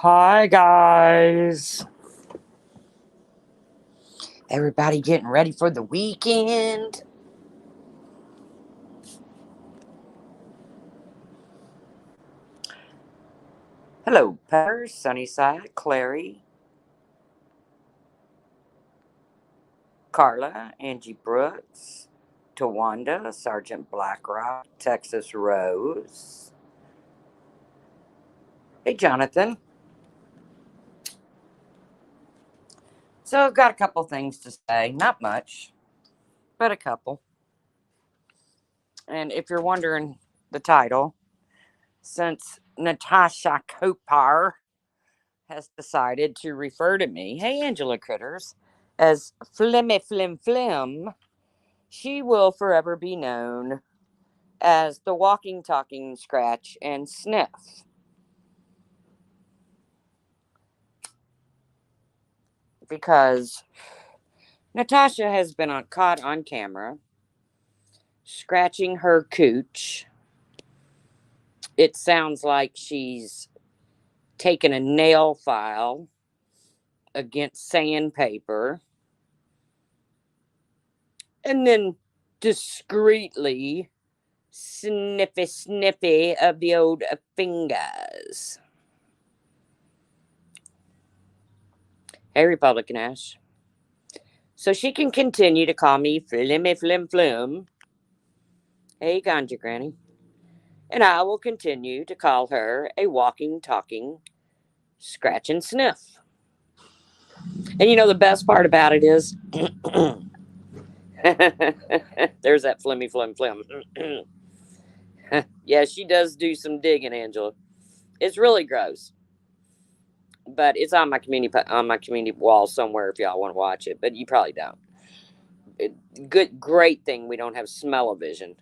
Hi, guys. Everybody getting ready for the weekend? Hello, Pepper, Sunnyside, Clary, Carla, Angie Brooks, Tawanda, Sergeant Blackrock, Texas Rose. Hey, Jonathan. So, I've got a couple things to say. Not much, but a couple. And if you're wondering the title, since Natasha Kopar has decided to refer to me, hey Angela Critters, as Flimmy Flim Flim, she will forever be known as the walking, talking, scratch, and sniff. Because Natasha has been caught on camera scratching her cooch. It sounds like she's taken a nail file against sandpaper and then discreetly sniffy of the old fingers. Hey, Republican Ash. So she can continue to call me Flimmy Flim Flim. Hey, Ganja Granny. And I will continue to call her a walking, talking, scratch and sniff. And you know, the best part about it is there's that Flimmy Flim Flim. Yeah, she does do some digging, Angela. It's really gross, but it's on my community wall somewhere if y'all want to watch it. But you probably don't. Great thing we don't have smell-o-vision.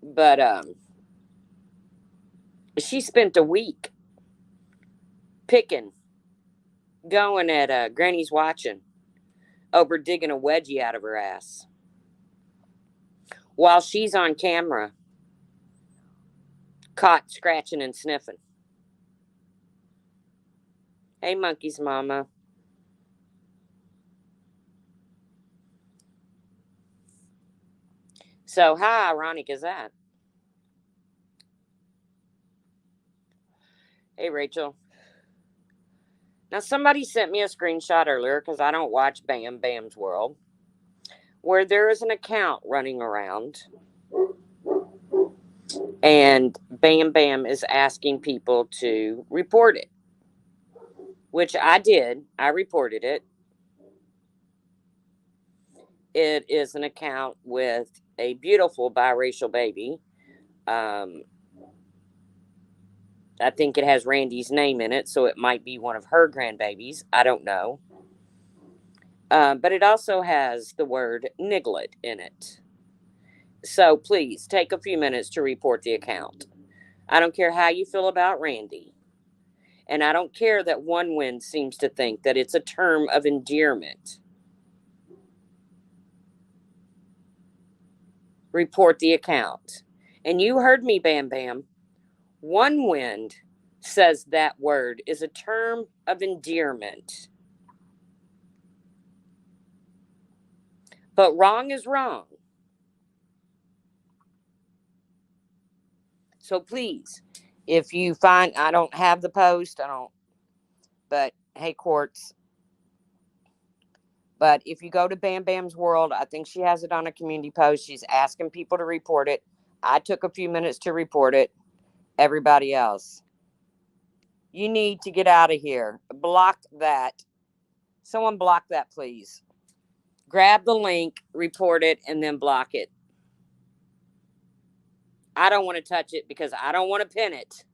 But she spent a week picking, going at Granny's watching over digging a wedgie out of her ass while she's on camera, caught scratching and sniffing. Hey, monkey's mama. So, how ironic is that? Hey, Rachel. Now, somebody sent me a screenshot earlier because I don't watch Bam Bam's World, where there is an account running around and Bam Bam is asking people to report it, which I did. I reported it. It is an account with a beautiful biracial baby. Um, I think it has Randy's name in it, so it might be one of her grandbabies. I don't know. But it also has the word niglet in it. So please take a few minutes to report the account. I don't care how you feel about Randy. And I don't care that One Wind seems to think that it's a term of endearment. Report the account. And you heard me, Bam Bam. One Wind says that word is a term of endearment. But wrong is wrong. So please, if you find, I don't have the post, but hey, Quartz. But if you go to Bam Bam's World, I think she has it on a community post. She's asking people to report it. I took a few minutes to report it. Everybody else, you need to get out of here. Block that. Someone block that, please. Grab the link, report it, and then block it. I don't want to touch it because I don't want to pin it.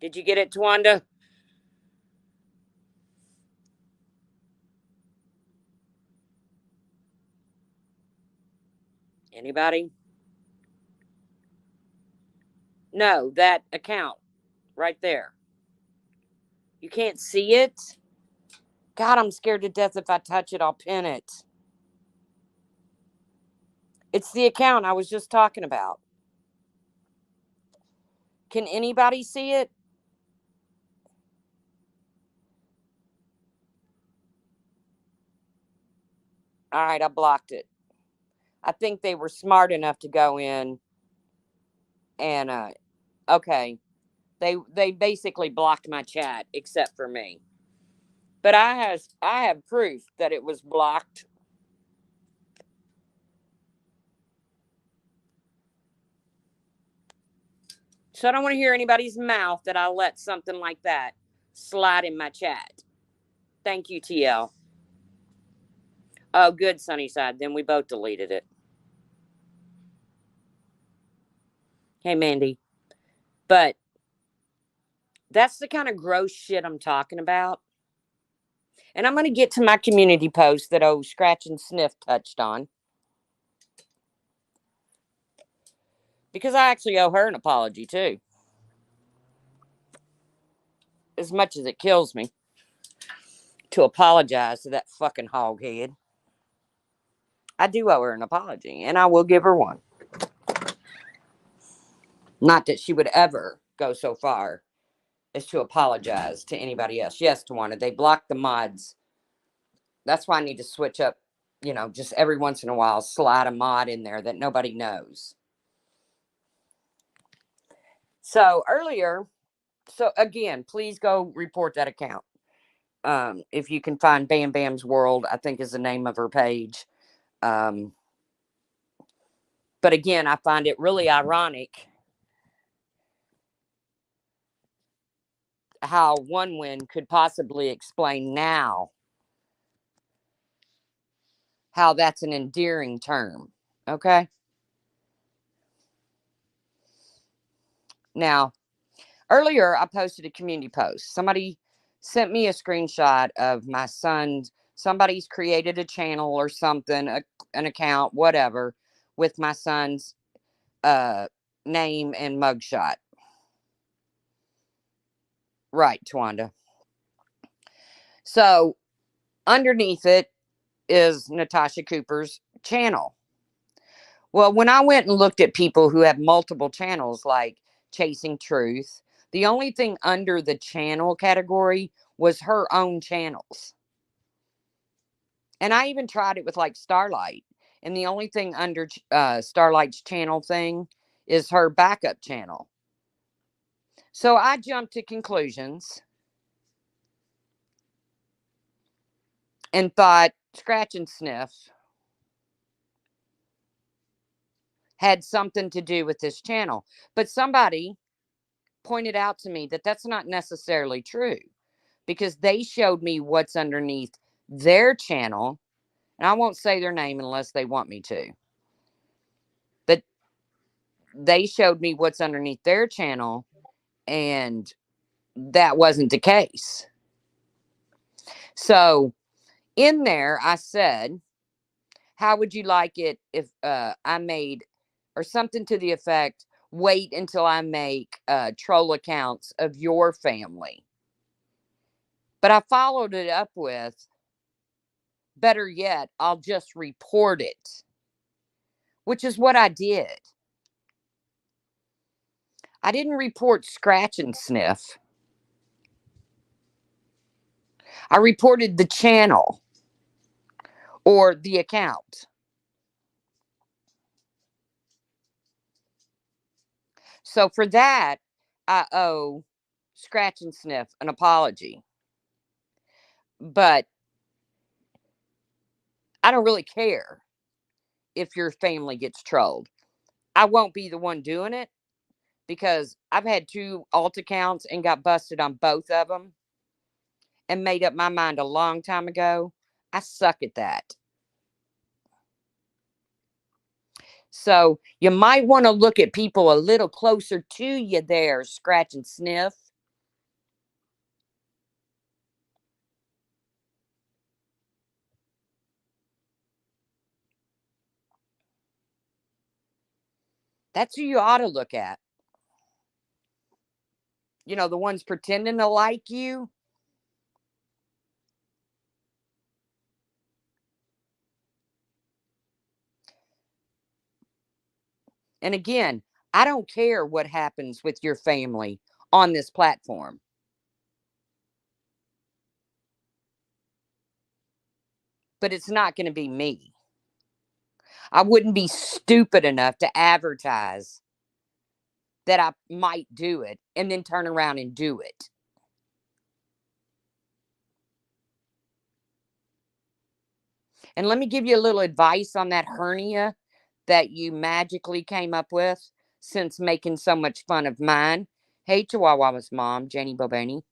Did you get it, Twanda? Anybody? No, that account right there. You can't see it? God, I'm scared to death if I touch it, I'll pin it. It's the account I was just talking about. Can anybody see it? All right, I blocked it. I think they were smart enough to go in and okay. They basically blocked my chat except for me. But I have proof that it was blocked. So I don't want to hear anybody's mouth that I let something like that slide in my chat. Thank you, TL. Oh, good, Sunnyside. Then we both deleted it. Hey, Mandy. But that's the kind of gross shit I'm talking about. And I'm going to get to my community post that Scratch and Sniff touched on. Because I actually owe her an apology, too. As much as it kills me to apologize to that fucking hoghead, I do owe her an apology. And I will give her one. Not that she would ever go so far as to apologize to anybody else. Yes, Tawana, they blocked the mods. That's why I need to switch up, just every once in a while, slide a mod in there that nobody knows. So earlier, again, please go report that account. If you can find Bam Bam's World, I think is the name of her page. But again, I find it really ironic how one win could possibly explain now how that's an endearing term. Okay. Now, earlier I posted a community post. Somebody sent me a screenshot of my son's, somebody's created a channel or something, an account, whatever, with my son's name and mugshot. Right, Twanda. So underneath it is Natasha Cooper's channel. Well, when I went and looked at people who have multiple channels like Chasing Truth, the only thing under the channel category was her own channels. And I even tried it with like Starlight. And the only thing under Starlight's channel thing is her backup channel. So I jumped to conclusions and thought Scratch and Sniff had something to do with this channel. But somebody pointed out to me that that's not necessarily true because they showed me what's underneath their channel. And I won't say their name unless they want me to. But they showed me what's underneath their channel, and that wasn't the case. So in there, I said, how would you like it if I made, or something to the effect, wait until I make troll accounts of your family? But I followed it up with, better yet, I'll just report it, which is what I did. I didn't report Scratch and Sniff. I reported the channel or the account. So for that, I owe Scratch and Sniff an apology. But I don't really care if your family gets trolled. I won't be the one doing it because I've had 2 alt accounts and got busted on both of them and made up my mind a long time ago. I suck at that. So you might want to look at people a little closer to you there, Scratch and Sniff. That's who you ought to look at. The ones pretending to like you. And again, I don't care what happens with your family on this platform. But it's not going to be me. I wouldn't be stupid enough to advertise that I might do it and then turn around and do it. And let me give you a little advice on that hernia that you magically came up with since making so much fun of mine. Hey, Chihuahua's mom, Jenny Bobani.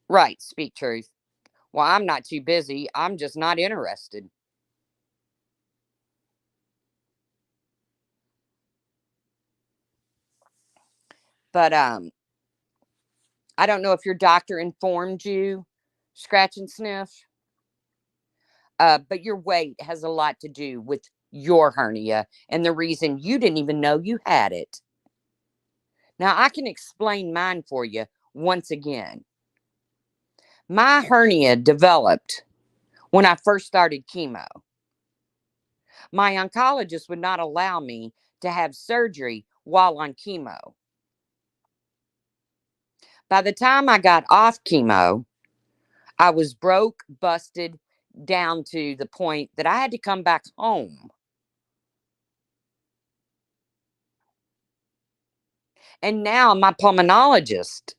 Right, speak truth. Well, I'm not too busy. I'm just not interested. But I don't know if your doctor informed you, scratch and sniff. But your weight has a lot to do with your hernia and the reason you didn't even know you had it. Now, I can explain mine for you once again. My hernia developed when I first started chemo. My oncologist would not allow me to have surgery while on chemo. By the time I got off chemo, I was broke, busted, down to the point that I had to come back home. And now my pulmonologist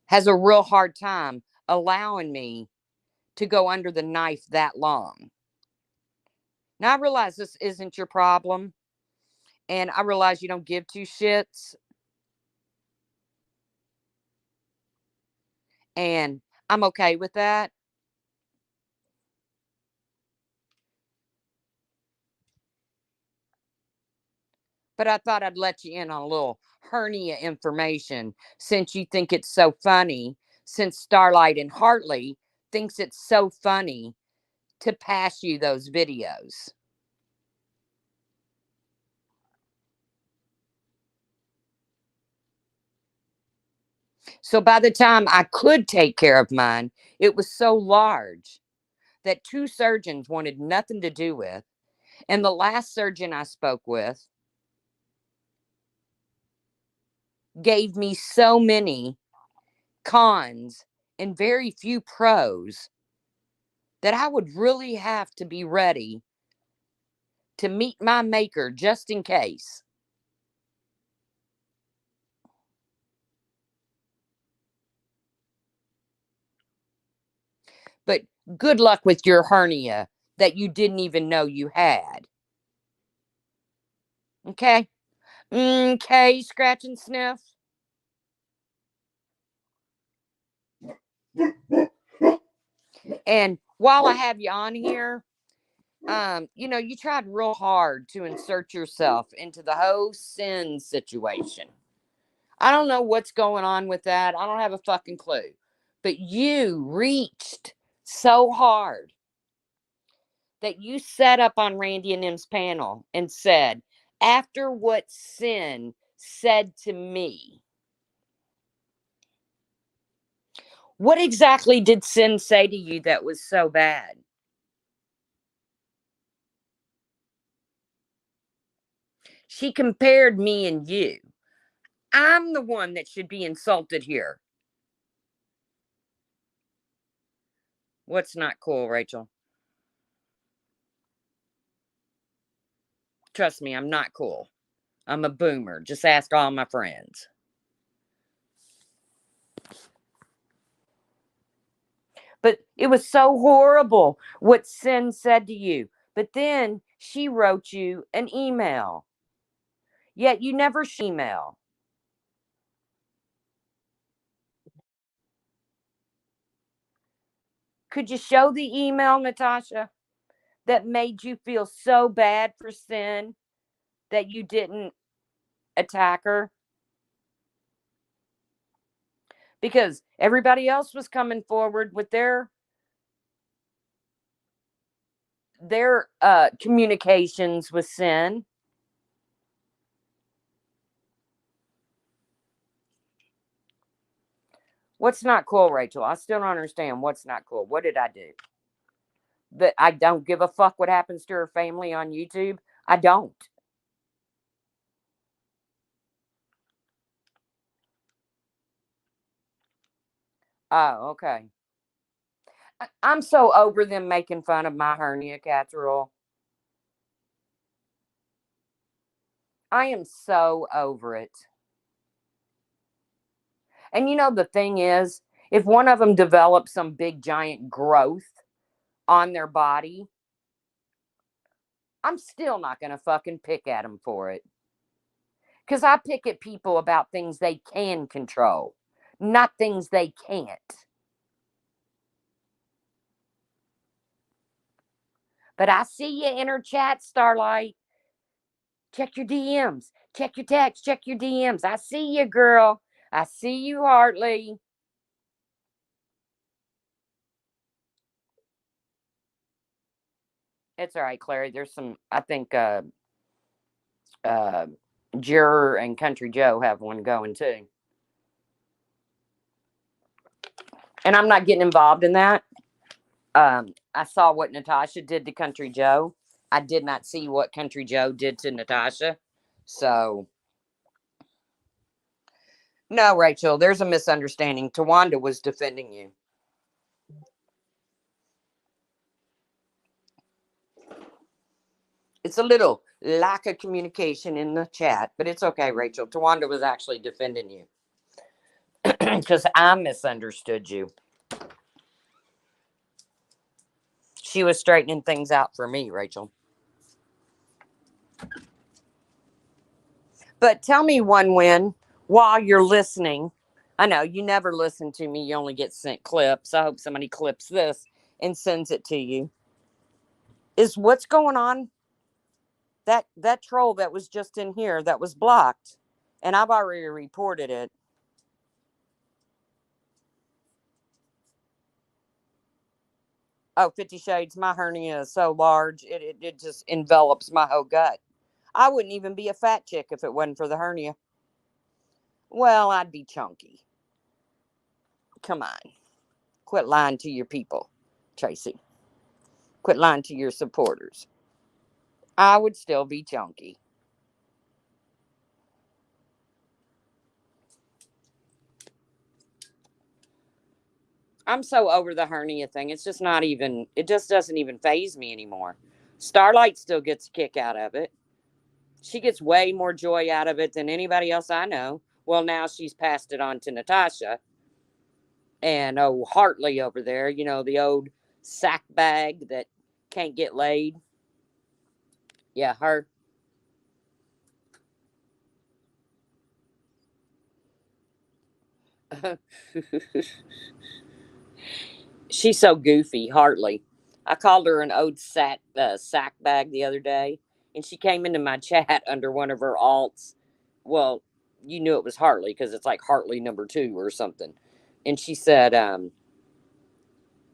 has a real hard time allowing me to go under the knife that long. Now, I realize this isn't your problem, and I realize you don't give two shits, and I'm okay with that. But I thought I'd let you in on a little hernia information since you think it's so funny, since Starlight and Hartley thinks it's so funny to pass you those videos. So by the time I could take care of mine, it was so large that two surgeons wanted nothing to do with. And the last surgeon I spoke with gave me so many cons and very few pros that I would really have to be ready to meet my maker just in case. But good luck with your hernia that you didn't even know you had. Okay? Okay, scratch and sniff. And while I have you on here, you tried real hard to insert yourself into the whole sin situation. I don't know what's going on with that. I don't have a fucking clue. But you reached so hard that you sat up on Randy and M's panel and said, after what sin said to me, what exactly did sin say to you that was so bad? She compared me and you. I'm the one that should be insulted here. What's not cool, Rachel? Trust me, I'm not cool. I'm a boomer. Just ask all my friends. But it was so horrible what Sin said to you. But then she wrote you an email. Yet you never email. Could you show the email, Natasha, that made you feel so bad for Sin that you didn't attack her? Because everybody else was coming forward with their communications with Sin. What's not cool, Rachel? I still don't understand what's not cool. What did I do? that I don't give a fuck what happens to her family on YouTube. I don't. Oh, okay. I'm so over them making fun of my hernia casserole. I am so over it. And the thing is, if one of them develops some big giant growth on their body, I'm still not going to fucking pick at them for it. Because I pick at people about things they can control, not things they can't. But I see you in her chat, Starlight. Check your DMs. Check your text. Check your DMs. I see you, girl. I see you, Hartley. It's all right, Clary. There's some, I think, uh, Juror and Country Joe have one going too. And I'm not getting involved in that. I saw what Natasha did to Country Joe. I did not see what Country Joe did to Natasha. So, no, Rachel, there's a misunderstanding. Tawanda was defending you. It's a little lack of communication in the chat, but it's okay, Rachel. Tawanda was actually defending you because I misunderstood you. She was straightening things out for me, Rachel. But tell me one win while you're listening. I know you never listen to me, you only get sent clips. I hope somebody clips this and sends it to you. Is what's going on? That troll that was just in here that was blocked, and I've already reported it. Oh, 50 Shades, my hernia is so large, it just envelops my whole gut. I wouldn't even be a fat chick if it wasn't for the hernia. Well, I'd be chunky. Come on. Quit lying to your people, Tracy. Quit lying to your supporters. I would still be chunky. I'm so over the hernia thing. It's just not even, it just doesn't even phase me anymore. Starlight still gets a kick out of it. She gets way more joy out of it than anybody else I know. Well, now she's passed it on to Natasha. And oh, Hartley over there, the old sack bag that can't get laid. Yeah, her. She's so goofy, Hartley. I called her an old sack bag the other day, and she came into my chat under one of her alts. Well, you knew it was Hartley because it's like Hartley number two or something. And she said,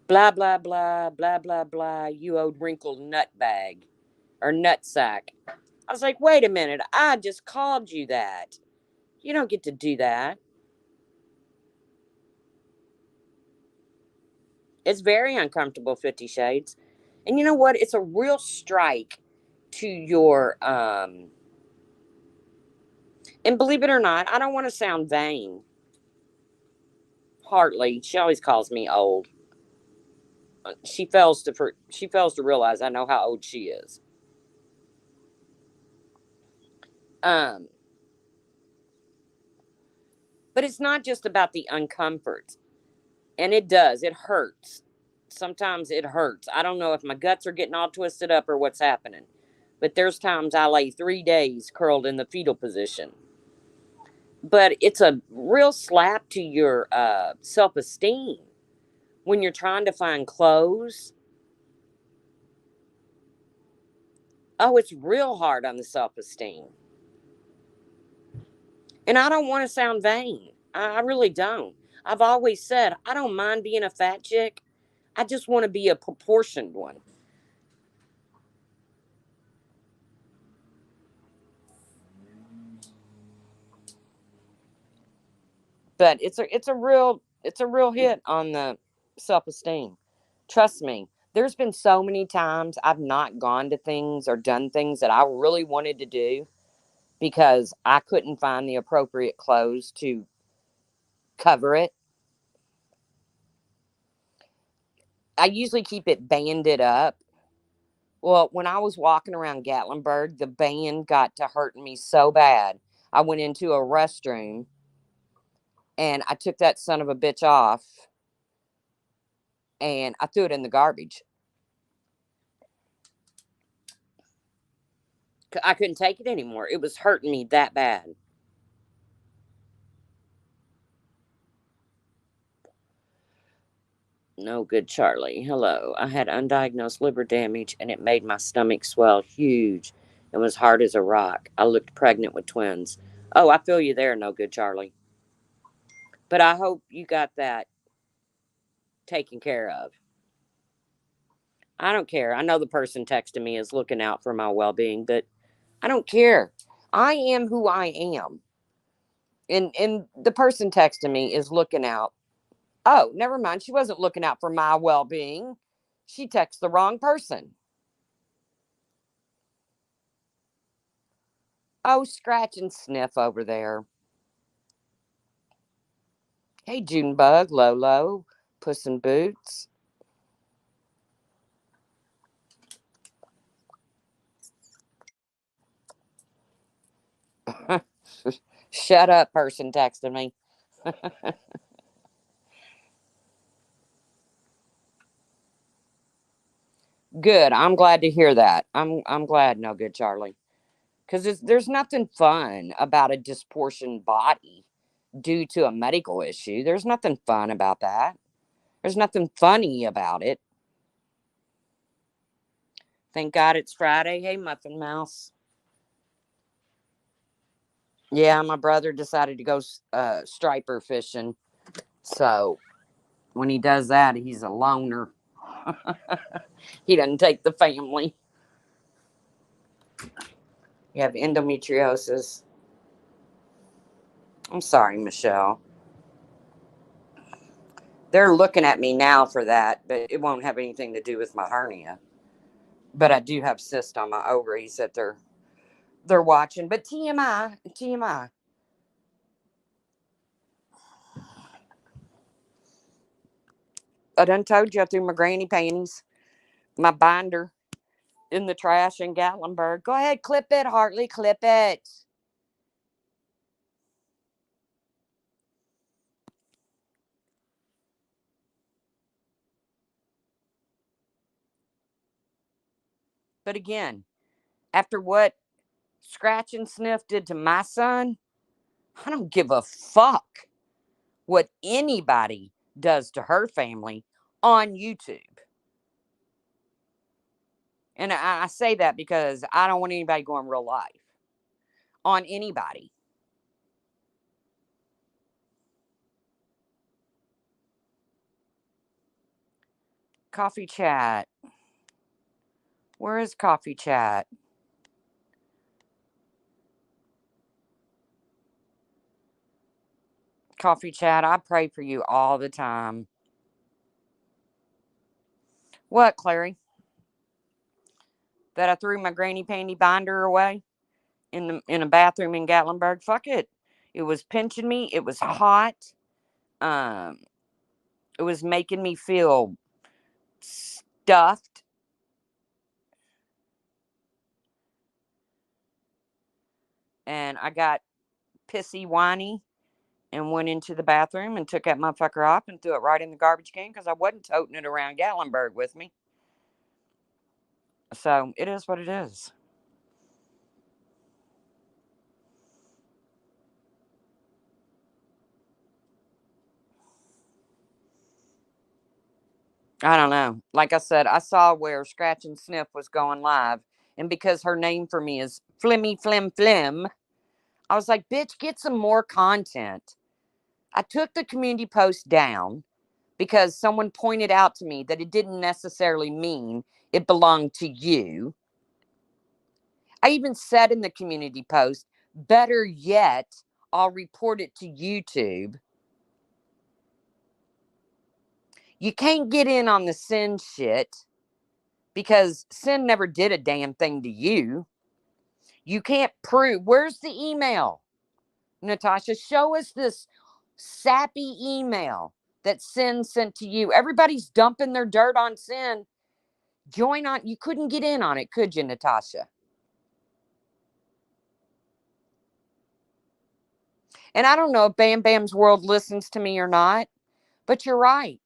blah, blah, blah, blah, blah, blah, you old wrinkled nut bag or nut sack. I was like, wait a minute, I just called you that. You don't get to do that. It's very uncomfortable, 50 Shades. And you know what? It's a real strike to your and believe it or not, I don't want to sound vain. Hartley, she always calls me old. She fails to realize I know how old she is. Um but it's not just about the uncomfort. And it hurts. Sometimes it hurts. I don't know if my guts are getting all twisted up or what's happening. But there's times I lay 3 days curled in the fetal position. But it's a real slap to your self-esteem when you're trying to find clothes. Oh, it's real hard on the self-esteem. And I don't want to sound vain. I really don't. I've always said I don't mind being a fat chick. I just want to be a proportioned one. But it's a real hit on the self-esteem. Trust me. There's been so many times I've not gone to things or done things that I really wanted to do because I couldn't find the appropriate clothes to cover it. I usually keep it banded up. Well, when I was walking around Gatlinburg, the band got to hurting me so bad. I went into a restroom and I took that son of a bitch off and I threw it in the garbage. I couldn't take it anymore. It was hurting me that bad. No good, Charlie. Hello. I had undiagnosed liver damage and it made my stomach swell huge and was hard as a rock. I looked pregnant with twins. Oh, I feel you there, no good, Charlie. But I hope you got that taken care of. I don't care. I know the person texting me is looking out for my well being, but I don't care. I am who I am. And the person texting me is looking out. Oh, never mind. She wasn't looking out for my well being. She texted the wrong person. Oh, scratch and sniff over there. Hey, Junebug, Lolo, Puss in Boots. Shut up, person texting me. Good. I'm glad to hear that. I'm glad, no good, Charlie. Because there's nothing fun about a disproportioned body due to a medical issue. There's nothing fun about that. There's nothing funny about it. Thank God it's Friday. Hey, Muffin Mouse. Yeah, my brother decided to go striper fishing. So when he does that, he's a loner. He doesn't take the family. You have endometriosis. I'm sorry, Michelle. They're looking at me now for that, but it won't have anything to do with my hernia. But I do have cyst on my ovaries that they're watching. But TMI, TMI. I done told you I threw my granny panties, my binder in the trash in Gatlinburg. Go ahead, clip it, Hartley, clip it. But again, after what Scratch and Sniff did to my son, I don't give a fuck what anybody does to her family on YouTube. And I say that because I don't want anybody going real life on anybody. Coffee chat. Where is coffee chat? Coffee chat, I pray for you all the time. What, Clary? That I threw my granny panty binder away in a bathroom in Gatlinburg? Fuck it. It was pinching me. It was hot. Um, it was making me feel stuffed. And I got pissy whiny and went into the bathroom and took that motherfucker off and threw it right in the garbage can because I wasn't toting it around Gatlinburg with me. So it is what it is. I don't know. Like I said, I saw where Scratch and Sniff was going live. And because her name for me is Flimmy Flim Flim, I was like, bitch, get some more content. I took the community post down because someone pointed out to me that it didn't necessarily mean it belonged to you. I even said in the community post, better yet, I'll report it to YouTube. You can't get in on the sin shit because Sin never did a damn thing to you. You can't prove. Where's the email? Natasha, show us this sappy email that Sin sent to you. Everybody's dumping their dirt on Sin. Join on. You couldn't get in on it, could you, Natasha? And I don't know if Bam Bam's World listens to me or not, but you're right.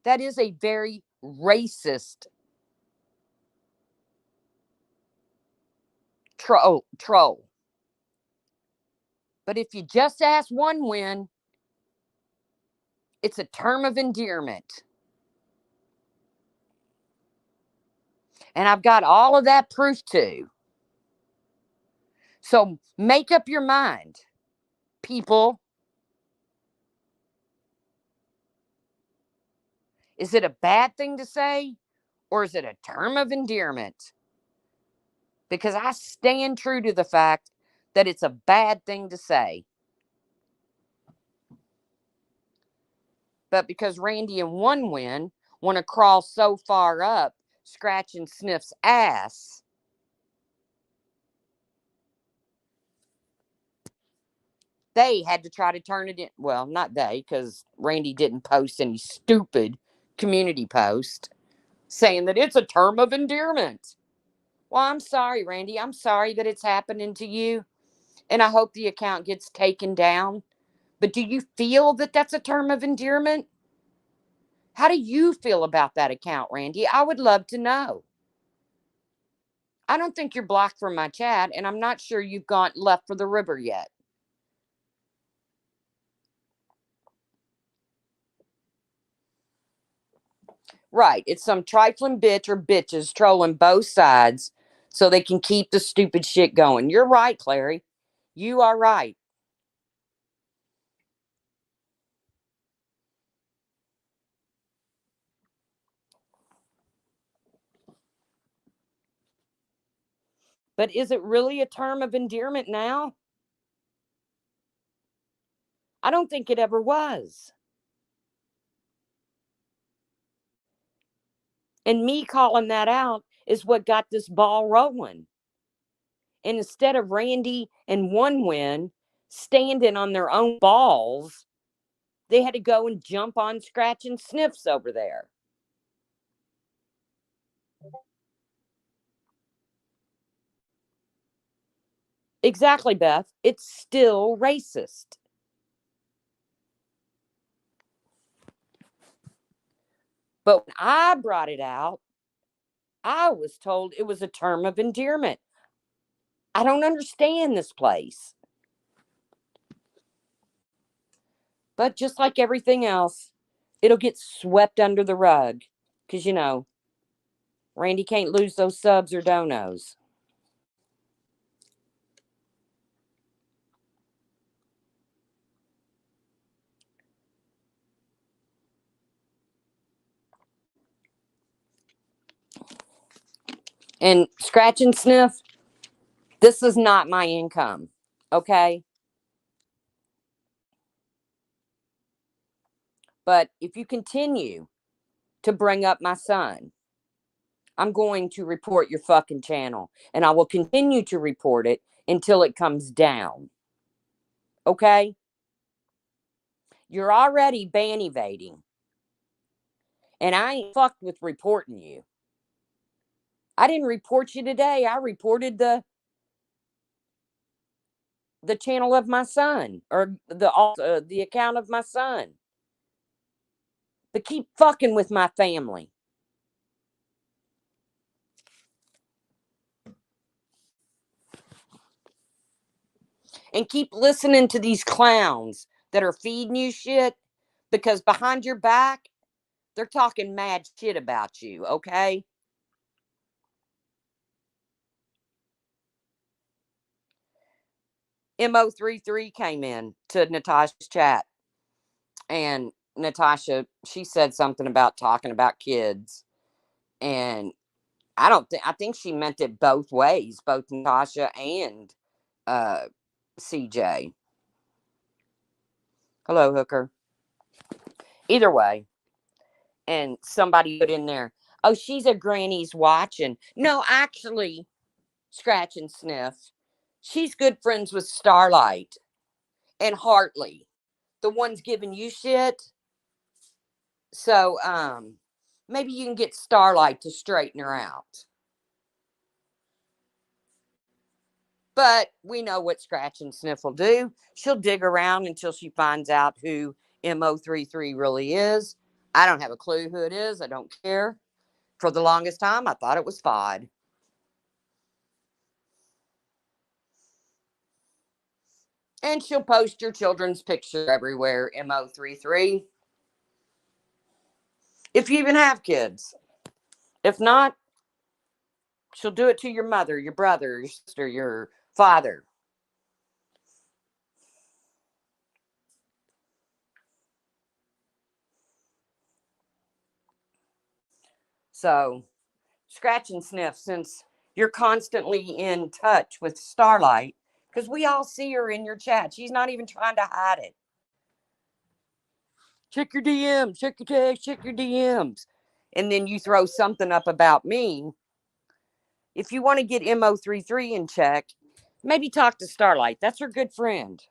That is a very racist troll. But if you just ask one win, it's a term of endearment. And I've got all of that proof too. So make up your mind, people. Is it a bad thing to say, or is it a term of endearment? Because I stand true to the fact that it's a bad thing to say. But because Randy and One Win want to crawl so far up, scratching Sniff's ass, they had to try to turn it in. Well, not they, because Randy didn't post any stupid community post saying that it's a term of endearment. Well, I'm sorry, Randy. I'm sorry that it's happening to you. And I hope the account gets taken down. But do you feel that that's a term of endearment? How do you feel about that account, Randy? I would love to know. I don't think you're blocked from my chat, and I'm not sure you've gone left for the river yet. Right. It's some trifling bitch or bitches trolling both sides so they can keep the stupid shit going. You're right, Clary. You are right. But is it really a term of endearment now? I don't think it ever was. And me calling that out is what got this ball rolling. And instead of Randy and One Win standing on their own balls, they had to go and jump on Scratch and Sniffs over there. Exactly, Beth. It's still racist. But when I brought it out, I was told it was a term of endearment. I don't understand this place. But just like everything else, it'll get swept under the rug. Because, Randy can't lose those subs or donos. And Scratch and Sniff, this is not my income. Okay? But if you continue to bring up my son, I'm going to report your fucking channel. And I will continue to report it until it comes down. Okay? You're already ban evading. And I ain't fucked with reporting you. I didn't report you today. I reported the channel of my son, or the account of my son. But keep fucking with my family. And keep listening to these clowns that are feeding you shit, because behind your back, they're talking mad shit about you, okay? Mo33 came in to Natasha's chat, and Natasha, she said something about talking about kids. And I think she meant it both ways, both Natasha and uh CJ. Hello, Hooker. Either way. And somebody put in there, Oh, she's a granny's watching. No, actually, Scratch and Sniff. She's good friends with Starlight and Hartley, the ones giving you shit. So, maybe you can get Starlight to straighten her out. But we know what Scratch and Sniff will do. She'll dig around until she finds out who MO33 really is. I don't have a clue who it is. I don't care. For the longest time, I thought it was Fod. And she'll post your children's picture everywhere, MO33. If you even have kids. If not, she'll do it to your mother, your brother, your sister, your father. So, Scratch and Sniff, since you're constantly in touch with Starlight, because we all see her in your chat. She's not even trying to hide it. Check your DMs, check your text, check your DMs. And then you throw something up about me. If you want to get MO33 in check, maybe talk to Starlight. That's her good friend.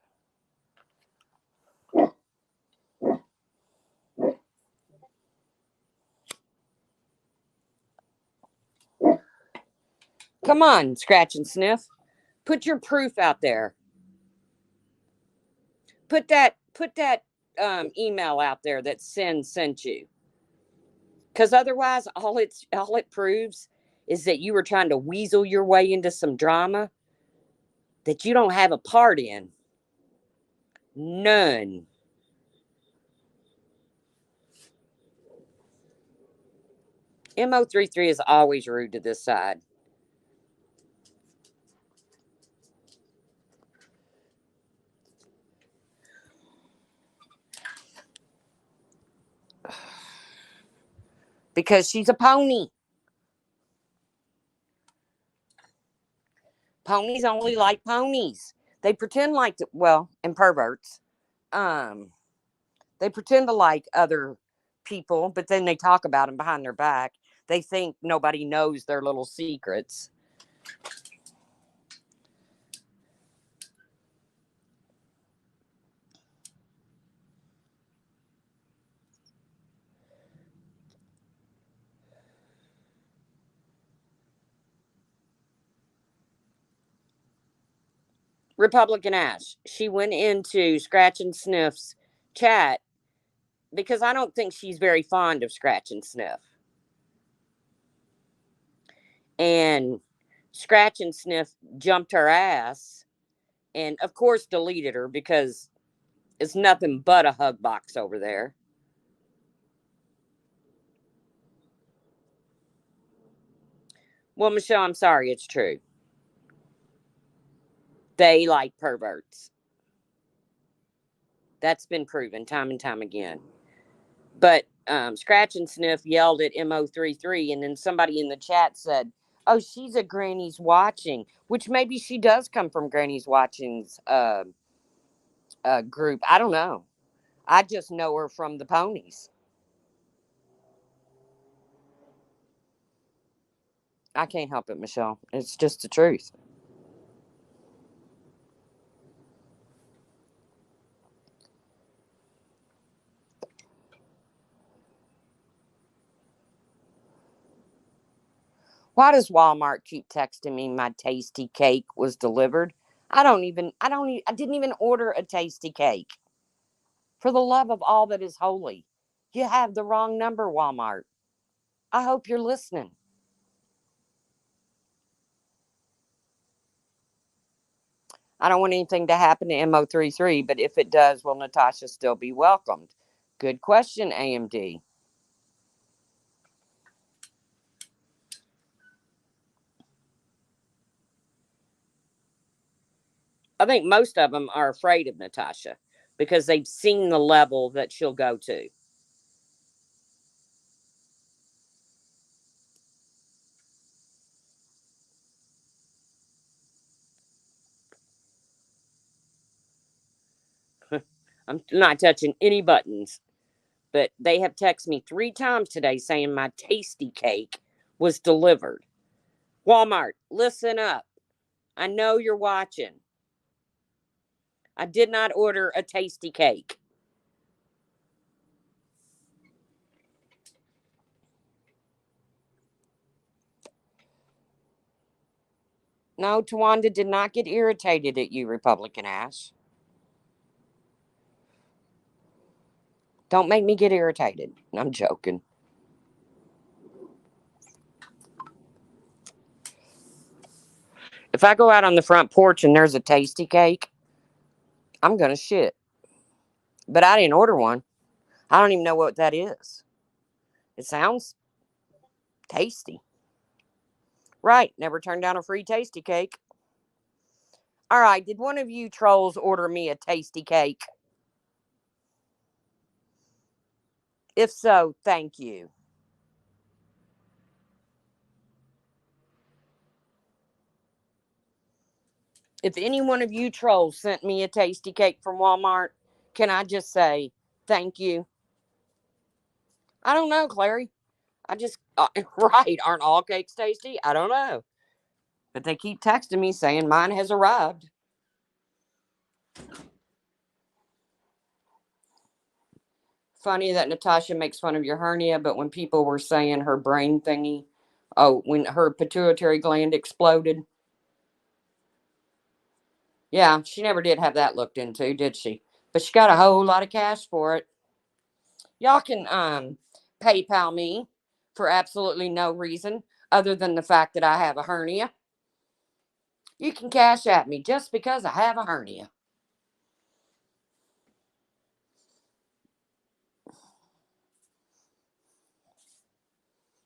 Come on, Scratch and Sniff. Put your proof out there. Put that email out there that Sin sent you. Because otherwise, all it proves is that you were trying to weasel your way into some drama that you don't have a part in. None. MO33 is always rude to this side. Because she's a pony. Ponies only like ponies. They pretend like, and perverts. Um, they pretend to like other people, but then they talk about them behind their back. They think nobody knows their little secrets. Republican Ash. She went into Scratch and Sniff's chat because I don't think she's very fond of Scratch and Sniff. And Scratch and Sniff jumped her ass and, of course, deleted her because it's nothing but a hug box over there. Well, Michelle, I'm sorry, it's true. They like perverts. That's been proven time and time again. But Scratch and Sniff yelled at MO33, and then somebody in the chat said, "Oh, she's a Granny's Watching," which maybe she does come from Granny's Watching's group. I don't know. I just know her from the ponies. I can't help it, Michelle. It's just the truth. Why does Walmart keep texting me my tasty cake was delivered? I didn't even order a tasty cake. For the love of all that is holy, you have the wrong number, Walmart. I hope you're listening. I don't want anything to happen to MO33, but if it does, will Natasha still be welcomed? Good question, AMD. I think most of them are afraid of Natasha because they've seen the level that she'll go to. I'm not touching any buttons. but they have texted me 3 times today saying my tasty cake was delivered. Walmart, listen up. I know you're watching. I did not order a tasty cake. No, Tawanda did not get irritated at you, Republican ass. Don't make me get irritated. I'm joking. If I go out on the front porch and there's a tasty cake, I'm going to shit. But I didn't order one. I don't even know what that is. It sounds tasty. Right. Never turned down a free tasty cake. All right. Did one of you trolls order me a tasty cake? If so, thank you. If any one of you trolls sent me a tasty cake from Walmart, can I just say thank you? I don't know, Clary. I just, right. Aren't all cakes tasty? I don't know. But they keep texting me saying mine has arrived. Funny that Natasha makes fun of your hernia, but when people were saying her brain thingy, oh, when her pituitary gland exploded. Yeah, she never did have that looked into, did she? But she got a whole lot of cash for it. Y'all can PayPal me for absolutely no reason other than the fact that I have a hernia. You can cash at me just because I have a hernia.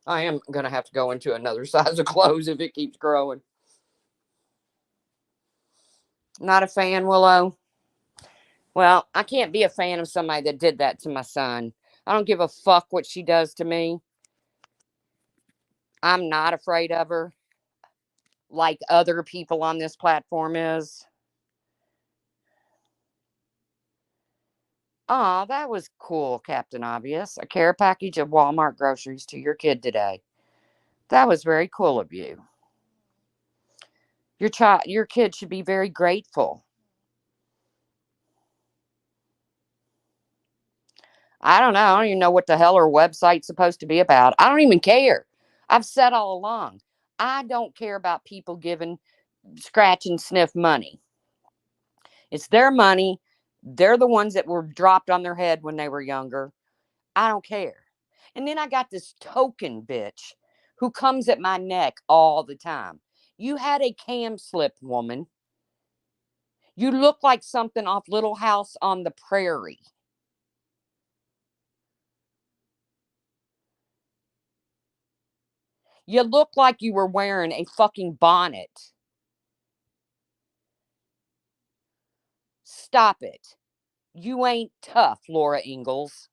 I am going to have to go into another size of clothes if it keeps growing. Not a fan, Willow. Well, I can't be a fan of somebody that did that to my son. I don't give a fuck what she does to me. I'm not afraid of her like other people on this platform is. Aw, that was cool, Captain Obvious. A care package of Walmart groceries to your kid today. That was very cool of you. Your kid should be very grateful. I don't know. I don't even know what the hell her website's supposed to be about. I don't even care. I've said all along, I don't care about people giving scratch and sniff money. It's their money. They're the ones that were dropped on their head when they were younger. I don't care. And then I got this token bitch who comes at my neck all the time. You had a cam slip, woman. You look like something off Little House on the Prairie. You look like you were wearing a fucking bonnet. Stop it. You ain't tough, Laura Ingalls.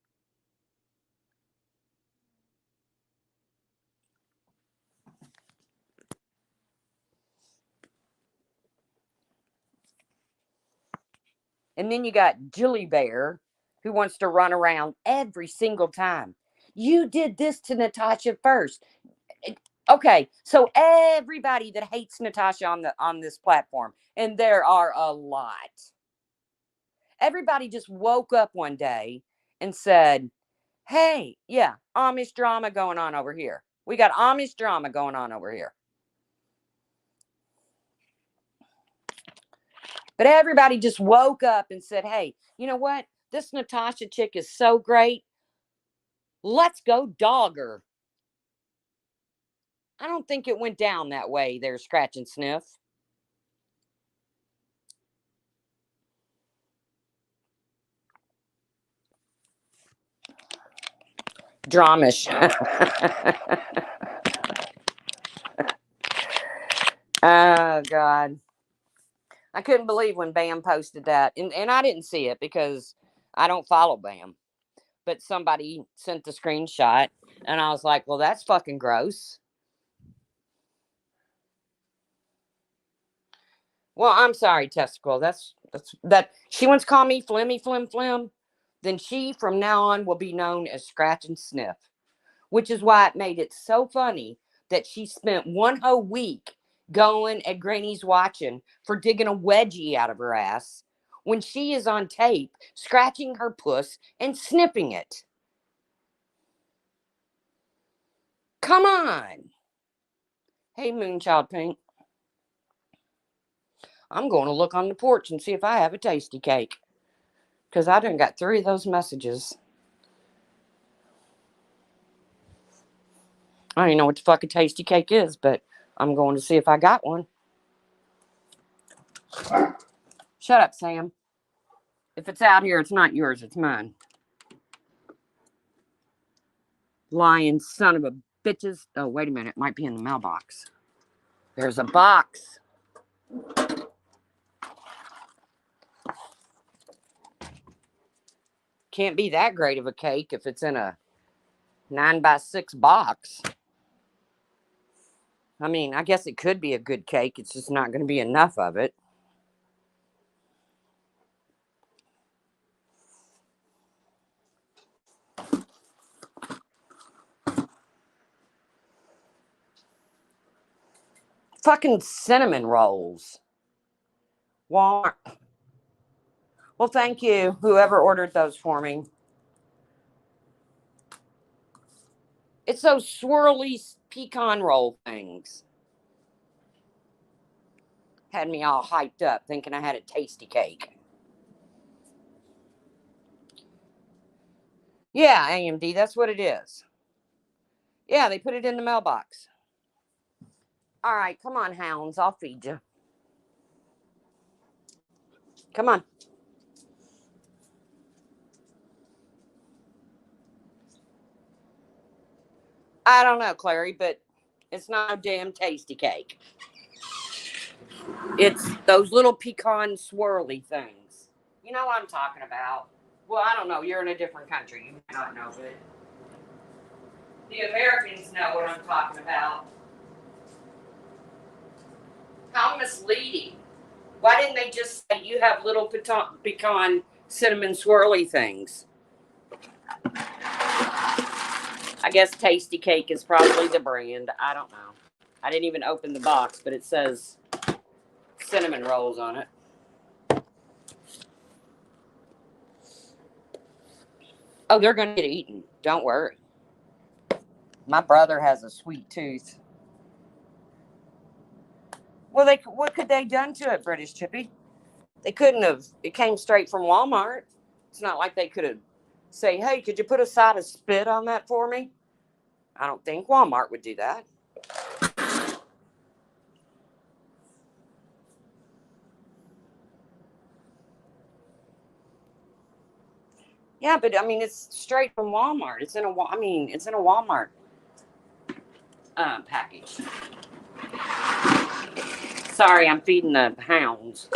And then you got Jilly Bear, who wants to run around every single time. You did this to Natasha first. Okay, so everybody that hates Natasha on this platform, and there are a lot. Everybody just woke up one day and said, "Hey, yeah, Amish drama going on over here. We got Amish drama going on over here." But everybody just woke up and said, "Hey, you know what? This Natasha chick is so great. Let's go dog her." I don't think it went down that way there, Scratch and Sniff. Dramish. Oh, God. I couldn't believe when Bam posted that. And I didn't see it because I don't follow Bam. But somebody sent the screenshot. And I was like, well, that's fucking gross. Well, I'm sorry, Testicle. That she wants to call me Flimmy Flim Flim. then she from now on will be known as Scratch and Sniff, which is why it made it so funny that she spent one whole week going at Granny's watching for digging a wedgie out of her ass when she is on tape scratching her puss and sniffing it. Come on. Hey, Moonchild Pink. I'm going to look on the porch and see if I have a tasty cake. Because I done got 3 of those messages. I don't even know what the fuck a tasty cake is, but I'm going to see if I got one. Shut up, Sam. If it's out here, it's not yours, it's mine. Lying son of a bitches. Oh, wait a minute. It might be in the mailbox. There's a box. Can't be that great of a cake if it's in a 9x6 box. I mean, I guess it could be a good cake. It's just not going to be enough of it. Fucking cinnamon rolls. Walmart. Well, thank you, whoever ordered those for me. It's those swirly pecan roll things. Had me all hyped up thinking I had a tasty cake. Yeah, AMD, that's what it is. Yeah, they put it in the mailbox. All right, come on, hounds. I'll feed you. Come on. I don't know, Clary, but it's not a damn tasty cake. It's those little pecan swirly things. You know what I'm talking about. Well, I don't know. You're in a different country. You might not know, but the Americans know what I'm talking about. How misleading. Why didn't they just say you have little pecan cinnamon swirly things? I guess Tasty Cake is probably the brand. I don't know. I didn't even open the box, but it says cinnamon rolls on it. Oh, they're going to get eaten. Don't worry. My brother has a sweet tooth. Well, what could they done to it, British Chippy? They couldn't have. It came straight from Walmart. It's not like they could have say, hey, could you put a side of spit on that for me? I don't think Walmart would do that. Yeah, but I mean, it's straight from Walmart. It's in a Walmart package. Sorry, I'm feeding the hounds.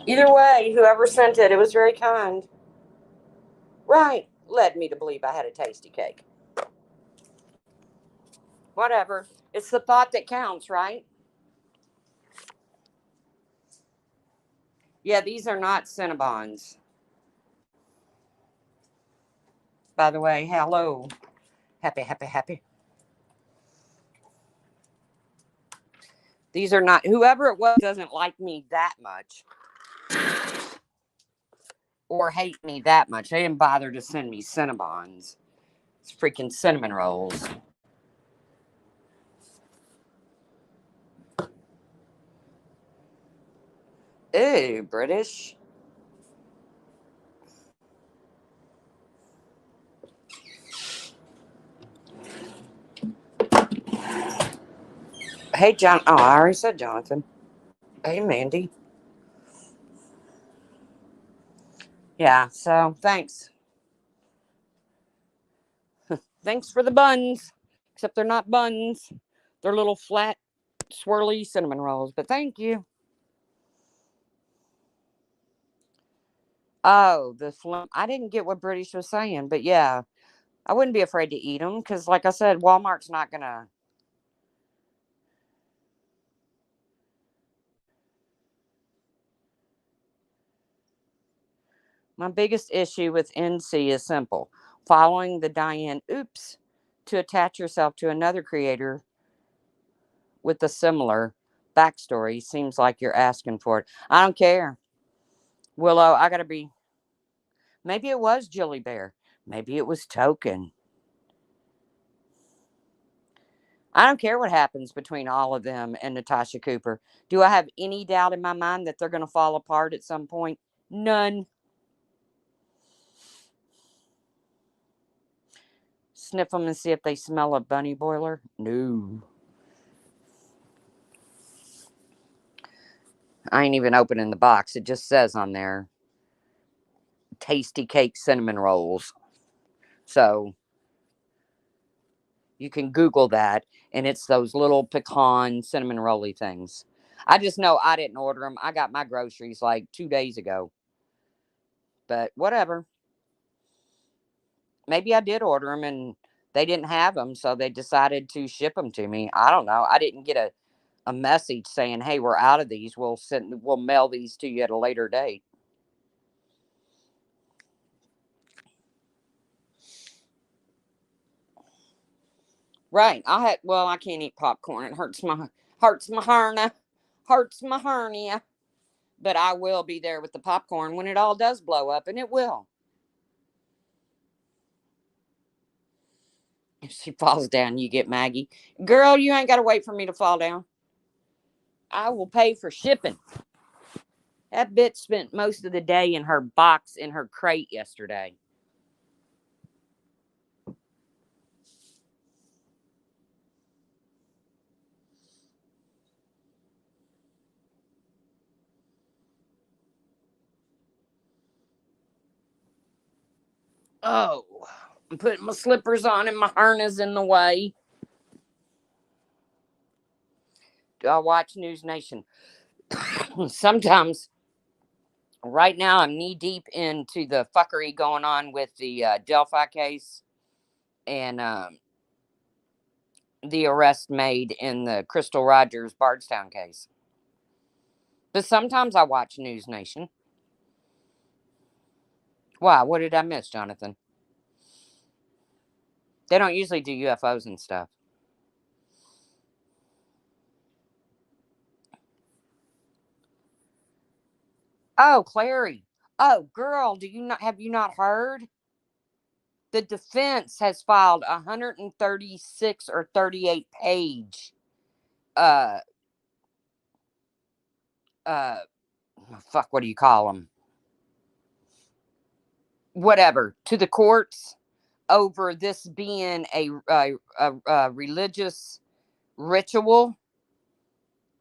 Either way, whoever sent it, it was very kind. Right, led me to believe I had a tasty cake. Whatever. It's the thought that counts, right? Yeah, these are not Cinnabons. By the way, hello. Happy. These are not, whoever it was doesn't like me that much. Or hate me that much. They didn't bother to send me Cinnabons. It's freaking cinnamon rolls. Ew, British. Hey, John. Oh, I already said Jonathan. Hey, Mandy. Yeah, so thanks. Thanks for the buns. Except they're not buns. They're little flat, swirly cinnamon rolls. But thank you. Oh, I didn't get what British was saying, but yeah. I wouldn't be afraid to eat them because, like I said, Walmart's not going to. My biggest issue with NC is simple: following the Diane oops to attach yourself to another creator with a similar backstory seems like you're asking for it. I don't care. Willow, I gotta be. Maybe it was Jilly Bear. Maybe it was Token. I don't care what happens between all of them and Natasha Cooper. Do I have any doubt in my mind that they're going to fall apart at some point? None. Sniff them and see if they smell a bunny boiler? No. I ain't even opening the box. It just says on there tasty cake cinnamon rolls. So you can Google that, and it's those little pecan cinnamon rolly things. I just know I didn't order them. I got my groceries like 2 days ago. But whatever. Maybe I did order them and they didn't have them, so they decided to ship them to me. I don't know. I didn't get a message saying, "Hey, we're out of these. We'll mail these to you at a later date." Right. I can't eat popcorn. It hurts my hernia. But I will be there with the popcorn when it all does blow up, and it will. If she falls down, you get Maggie. Girl, you ain't got to wait for me to fall down. I will pay for shipping. That bitch spent most of the day in her box in her crate yesterday. Oh, I'm putting my slippers on and my harness in the way. Do I watch News Nation? Sometimes. Right now, I'm knee deep into the fuckery going on with the Delphi case and the arrest made in the Crystal Rogers Bardstown case. But sometimes I watch News Nation. Why? What did I miss, Jonathan? They don't usually do UFOs and stuff. Oh, Clary. Oh, girl, do you not have you not heard? The defense has filed 136 or 38 page uh uh fuck, what do you call them? Whatever, to the courts over this being a religious ritual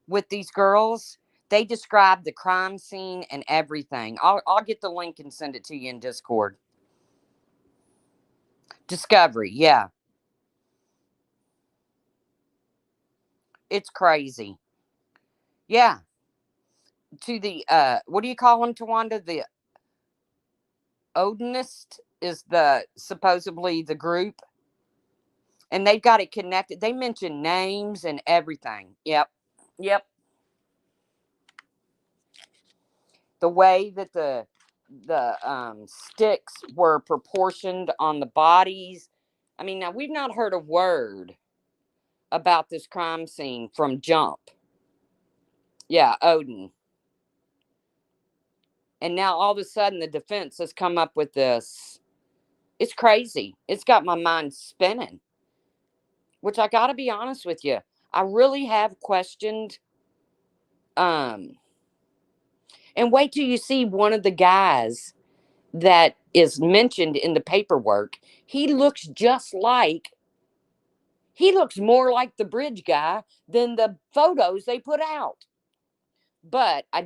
with these girls. They described the crime scene and everything. I'll get the link and send it to you in Discord. Discovery, yeah. It's crazy. Yeah. To the what do you call them, Tawanda? The Odinist is the supposedly the group. And they've got it connected. They mention names and everything. Yep. Yep. The way that the sticks were proportioned on the bodies. I mean, now we've not heard a word about this crime scene from Jump. Yeah, Odin. And now all of a sudden the defense has come up with this. It's crazy. It's got my mind spinning. Which I got to be honest with you, I really have questioned. Um, and wait till you see one of the guys that is mentioned in the paperwork. He looks just like he looks more like the bridge guy than the photos they put out. But I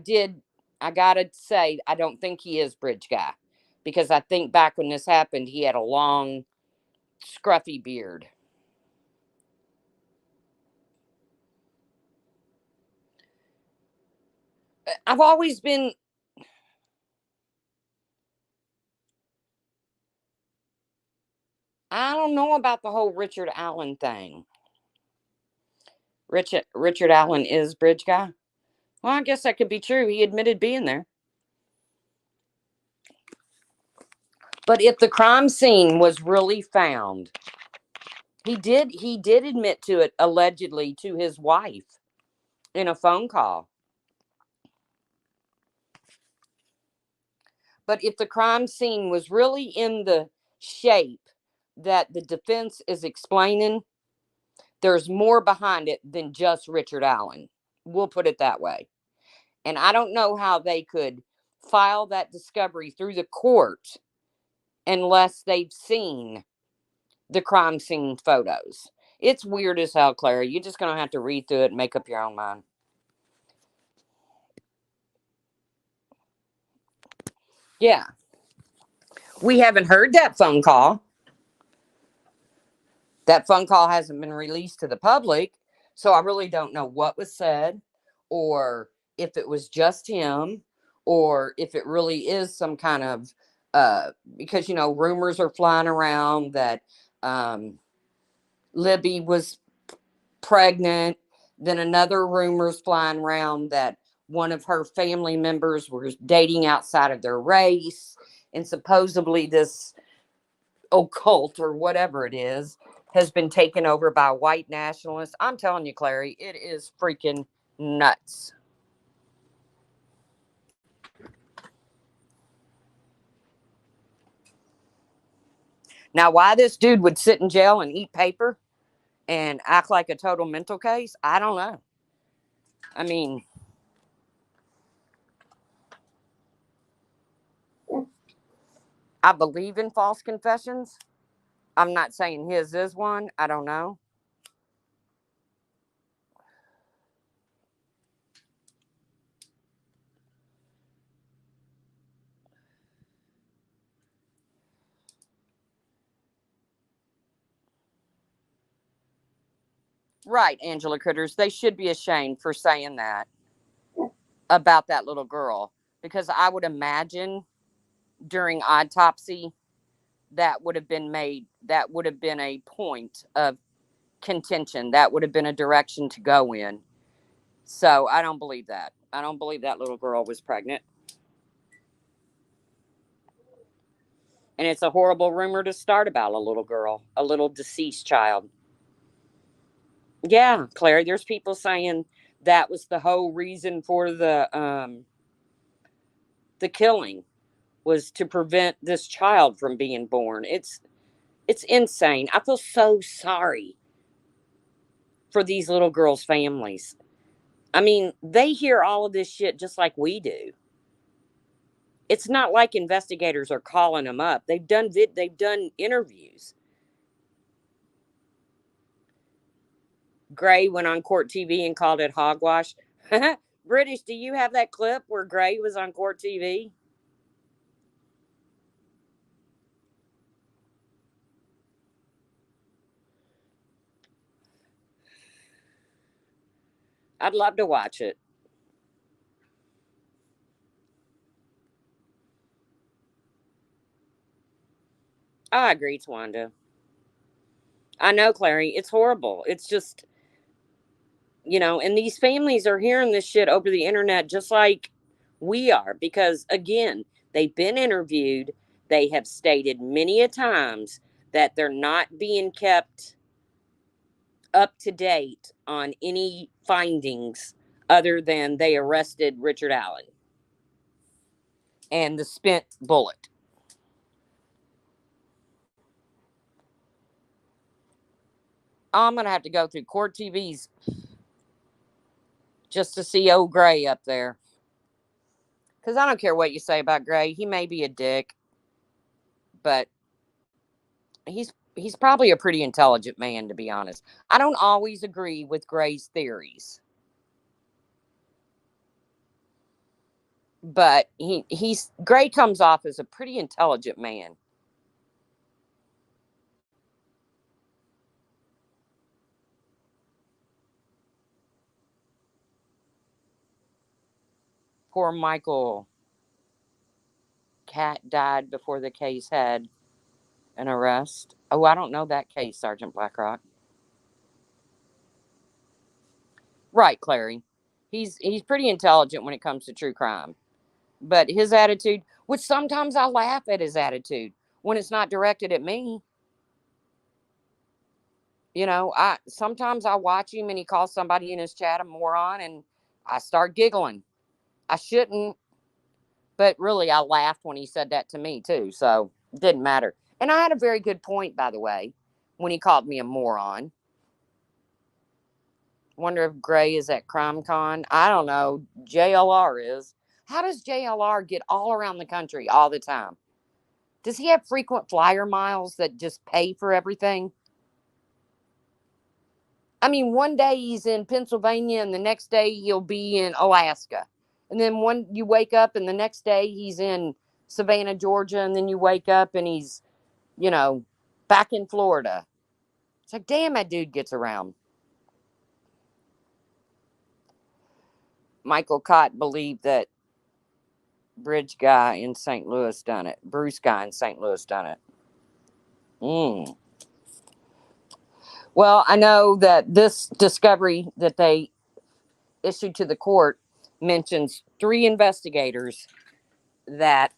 gotta say, I don't think he is bridge guy because I think back when this happened, he had a long, scruffy beard. I've always been, I don't know about the whole Richard Allen thing. Richard Allen is bridge guy. Well, I guess that could be true. He admitted being there. But if the crime scene was really found, he did admit to it allegedly to his wife in a phone call. But if the crime scene was really in the shape that the defense is explaining, there's more behind it than just Richard Allen. We'll put it that way. And I don't know how they could file that discovery through the court unless they've seen the crime scene photos. It's weird as hell, Clara. You're just going to have to read through it and make up your own mind. Yeah. We haven't heard that phone call. That phone call hasn't been released to the public. So I really don't know what was said or if it was just him or if it really is some kind of because rumors are flying around that Libby was pregnant. Then another rumor's flying around that one of her family members was dating outside of their race. And supposedly this occult or whatever it is has been taken over by white nationalists. I'm telling you, Clary, it is freaking nuts. Now, why this dude would sit in jail and eat paper and act like a total mental case, I don't know. I mean, I believe in false confessions. I'm not saying his is one. I don't know. Right, Angela Critters. They should be ashamed for saying that about that little girl. Because I would imagine during autopsy, that would have been a point of contention. That would have been a direction to go in. So I don't believe that. I don't believe that little girl was pregnant. And it's a horrible rumor to start about a little girl, a little deceased child. Yeah, Claire, there's people saying that was the whole reason for the killing was to prevent this child from being born. It's insane. I feel so sorry for these little girls' families. I mean, they hear all of this shit just like we do. It's not like investigators are calling them up. They've done interviews. Gray went on court TV and called it hogwash. British, do you have that clip where Gray was on court TV? I'd love to watch it. I agree, Twanda. I know, Clary. It's horrible. It's just, and these families are hearing this shit over the internet just like we are because, again, they've been interviewed. They have stated many a times that they're not being kept up to date on any findings other than they arrested Richard Allen and the spent bullet. I'm going to have to go through court TVs just to see old Gray up there. Because I don't care what you say about Gray. He may be a dick, but he's probably a pretty intelligent man, to be honest. I don't always agree with Gray's theories, but he's Gray comes off as a pretty intelligent man. Poor Michael Cat died before the case had an arrest. Oh, I don't know that case, Sergeant Blackrock. Right, Clary. He's pretty intelligent when it comes to true crime. But his attitude, which sometimes I laugh at his attitude when it's not directed at me. I sometimes I watch him and he calls somebody in his chat a moron and I start giggling. I shouldn't, but really I laughed when he said that to me too. So it didn't matter. And I had a very good point, by the way, when he called me a moron. Wonder if Gray is at CrimeCon. I don't know. JLR is. How does JLR get all around the country all the time? Does he have frequent flyer miles that just pay for everything? I mean, one day he's in Pennsylvania and the next day he'll be in Alaska. And then one you wake up and the next day he's in Savannah, Georgia, and then you wake up and he's, you know, back in Florida. It's like, damn, that dude gets around. Michael Cott believed that Bridge guy in St. Louis done it. Bruce guy in St. Louis done it. Mm. Well, I know that this discovery that they issued to the court mentions 3 investigators that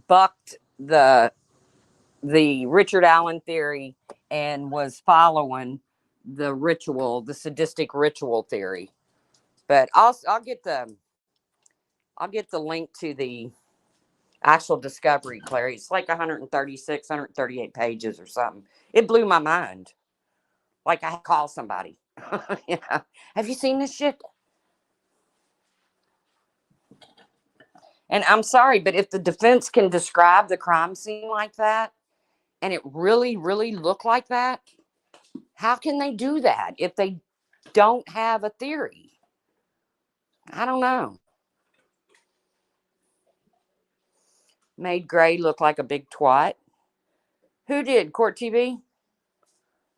bucked the Richard Allen theory and was following the sadistic ritual theory. But I'll get the link to the actual discovery, Clary. It's like 136, 138 pages or something. It blew my mind. Like I call somebody. Have you seen this shit? And I'm sorry, but if the defense can describe the crime scene like that, and it really, really looked like that, how can they do that if they don't have a theory? I don't know. Made Gray look like a big twat. Who did? Court TV?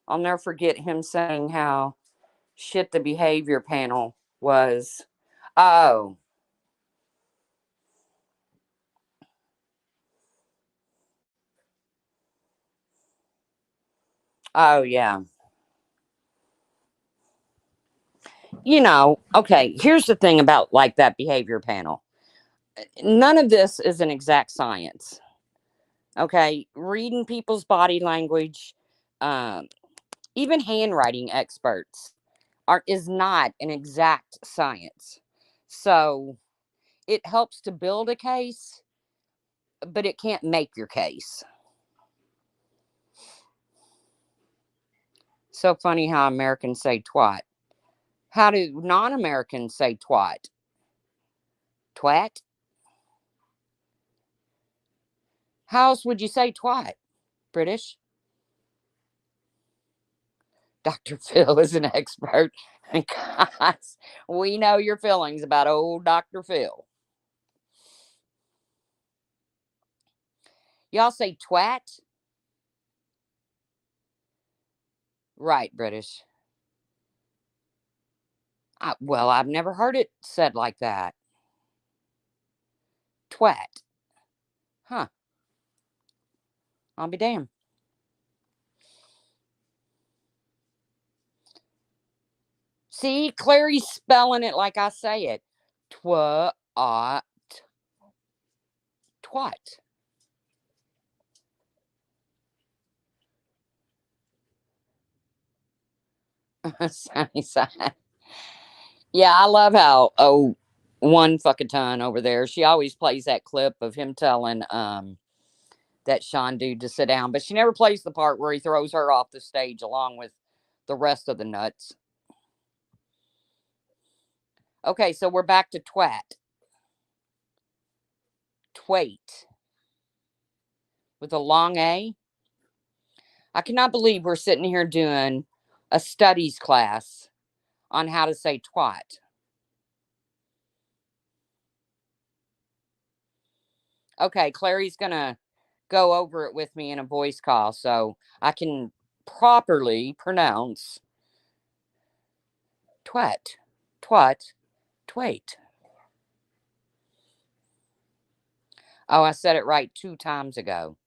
I'll never forget him saying how shit the behavior panel was. Oh, oh, yeah. Okay, here's the thing about like that behavior panel. None of this is an exact science. Okay, reading people's body language, um, even handwriting experts is not an exact science. So it helps to build a case, but it can't make your case. So funny how Americans say twat. How do non-Americans say twat? Twat? How else would you say twat? British? Dr. Phil is an expert. Guys, we know your feelings about old Dr. Phil. Y'all say twat? Right, British. Well, I've never heard it said like that. Twat. Huh. I'll be damned. See, Clary's spelling it like I say it. Twat. Twat. Sunny side. Yeah, I love how one fucking ton over there. She always plays that clip of him telling that Sean dude to sit down, but she never plays the part where he throws her off the stage along with the rest of the nuts. Okay, so we're back to twat. Twait with a long A. I cannot believe we're sitting here doing a studies class on how to say twat. Okay, Clary's gonna go over it with me in a voice call so I can properly pronounce twat, twat, twait. Oh, I said it right 2 times ago.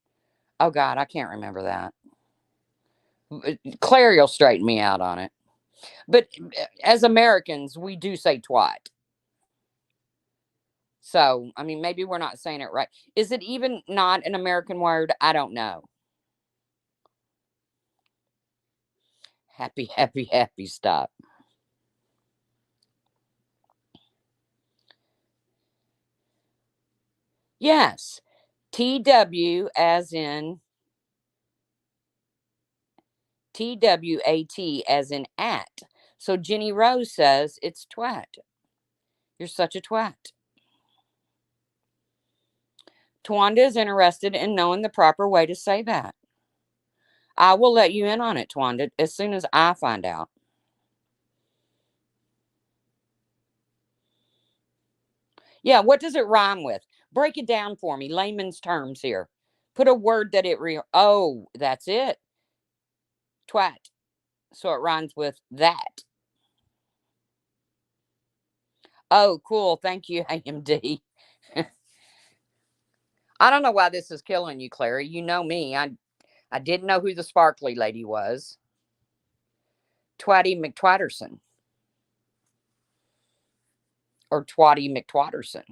Oh, God, I can't remember that. Clary will straighten me out on it. But as Americans, we do say twat. So, I mean, maybe we're not saying it right. Is it even not an American word? I don't know. Happy, happy, happy. Stop. Yes. TW as in TWAT as in at. So Jenny Rose says it's twat. You're such a twat. Twanda is interested in knowing the proper way to say that. I will let you in on it, Twanda, as soon as I find out. Yeah, what does it rhyme with? Break it down for me, layman's terms here. Put a word that oh, that's it. Twat. So it rhymes with that. Oh, cool. Thank you, AMD. I don't know why this is killing you, Clary. You know me. I didn't know who the sparkly lady was. Twatty McTwatterson. Or Twatty McTwatterson.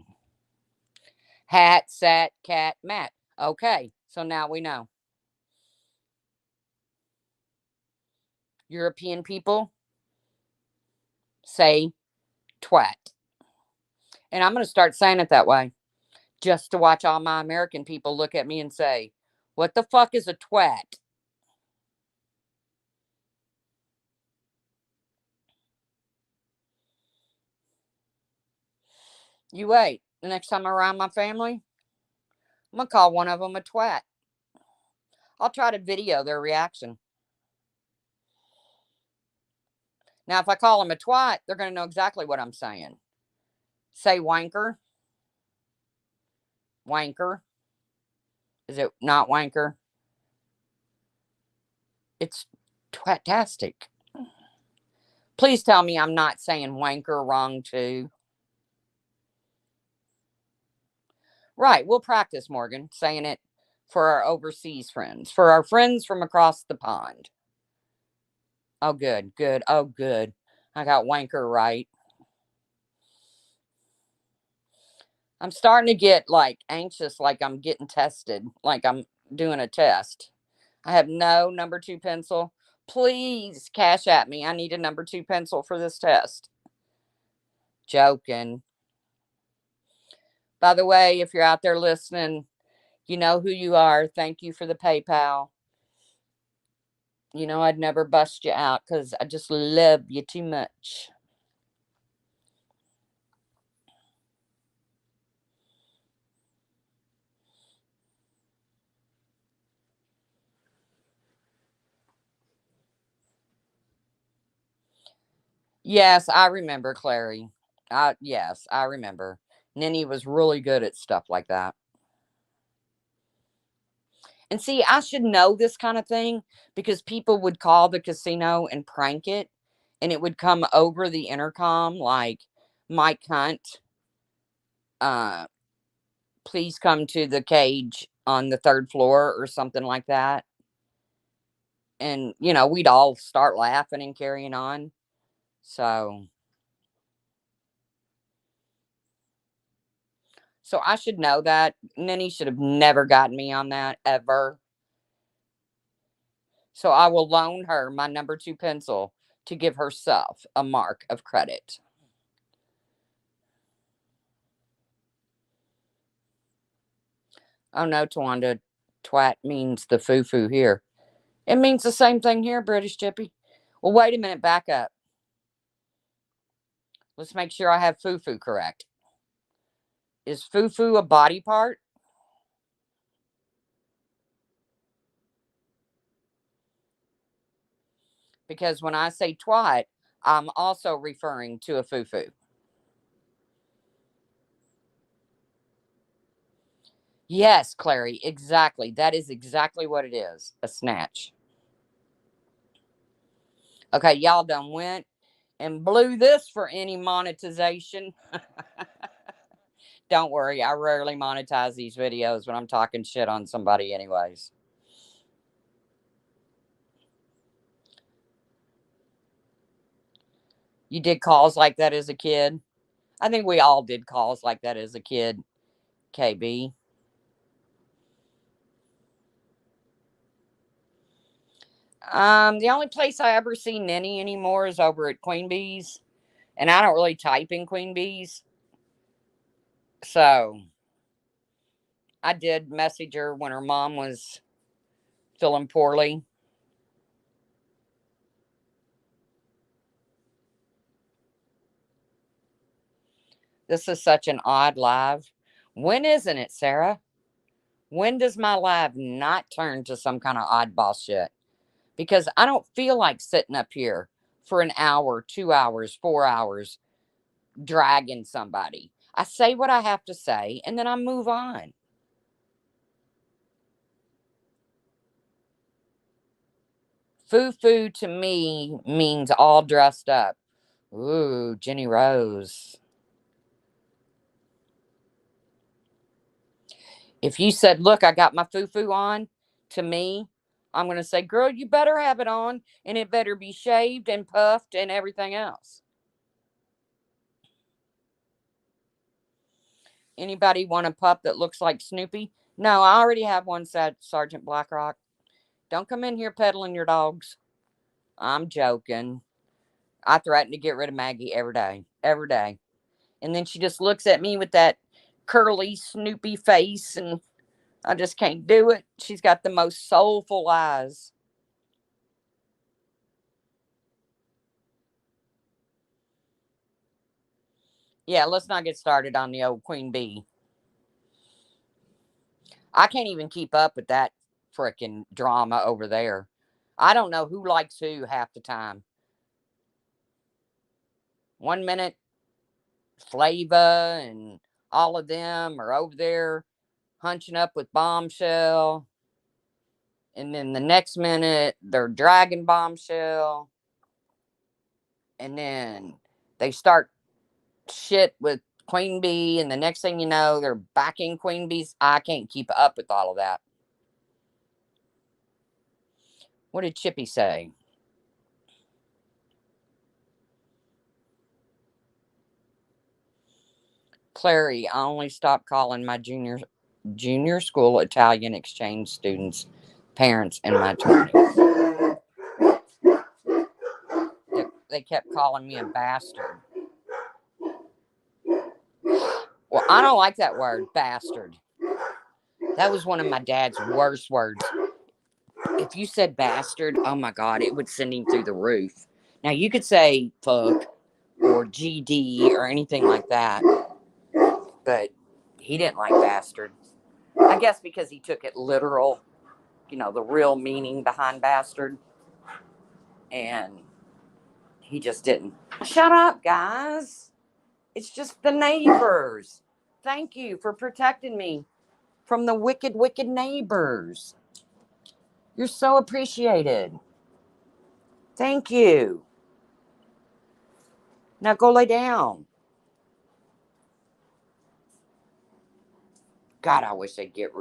Hat, sat, cat, mat. Okay, so now we know. European people say twat. And I'm going to start saying it that way just to watch all my American people look at me and say, what the fuck is a twat? You wait. The next time I'm around my family, I'm going to call one of them a twat. I'll try to video their reaction. Now, if I call them a twat, they're going to know exactly what I'm saying. Say wanker. Wanker. Is it not wanker? It's twatastic. Please tell me I'm not saying wanker wrong too. Right. We'll practice, Morgan, saying it for our overseas friends, for our friends from across the pond. Oh, good, good. Oh, good. I got wanker right. I'm starting to get like anxious, like I'm getting tested, like I'm doing a test. I have no number two pencil. Please cash at me. I need a number two pencil for this test. Joking. By the way, if you're out there listening, you know who you are. Thank you for the PayPal. You know, I'd never bust you out because I just love you too much. Yes, I remember Clary. Yes, I remember. Ninny was really good at stuff like that. And see, I should know this kind of thing because people would call the casino and prank it, and it would come over the intercom like, Mike Hunt, uh, please come to the cage on the third floor or something like that. And, you know, we'd all start laughing and carrying on. So, so I should know that. Ninny should have never gotten me on that ever. So I will loan her my number two pencil to give herself a mark of credit. Oh no, Tawanda, twat means the foo foo here. It means the same thing here, British Chippy. Well, wait a minute, back up. Let's make sure I have foo foo correct. Is foo foo a body part? Because when I say twat, I'm also referring to a foo foo. Yes, Clary, exactly. That is exactly what it is, a snatch. Okay, y'all done went and blew this for any monetization. Don't worry, I rarely monetize these videos when I'm talking shit on somebody, anyways. You did calls like that as a kid? I think we all did calls like that as a kid, KB. The only place I ever see Nenny anymore is over at Queen Bee's, and I don't really type in Queen Bee's, so I did message her when her mom was feeling poorly. This is such an odd live. When isn't it, Sarah? When does my live not turn to some kind of oddball shit? Because I don't feel like sitting up here for an hour, 2 hours, 4 hours dragging somebody. I say what I have to say and then I move on. Foo foo to me means all dressed up. Ooh, Jenny Rose. If you said, look, I got my foo foo on, to me, I'm going to say, girl, you better have it on and it better be shaved and puffed and everything else. Anybody want a pup that looks like Snoopy? No, I already have one, said Sergeant Blackrock. Don't come in here peddling your dogs. I'm joking. I threaten to get rid of Maggie every day. Every day. And then she just looks at me with that curly Snoopy face, and I just can't do it. She's got the most soulful eyes. Yeah, let's not get started on the old Queen Bee. I can't even keep up with that frickin' drama over there. I don't know who likes who half the time. One minute, Flava and all of them are over there hunching up with Bombshell. And then the next minute, they're dragging Bombshell. And then they start shit with Queen Bee. And the next thing you know, they're backing Queen Bee's. I can't keep up with all of that. What did Chippy say? Clary, I only stopped calling my junior school Italian exchange students parents in my 20s. They kept calling me a bastard. Well, I don't like that word, bastard. That was one of my dad's worst words. If you said bastard, oh my God, it would send him through the roof. Now, you could say fuck or GD or anything like that, but he didn't like bastard. I guess because he took it literal, the real meaning behind bastard. And he just didn't. Shut up, guys. It's just the neighbors. Thank you for protecting me from the wicked, wicked neighbors. You're so appreciated. Thank you. Now go lay down. God, I wish they'd get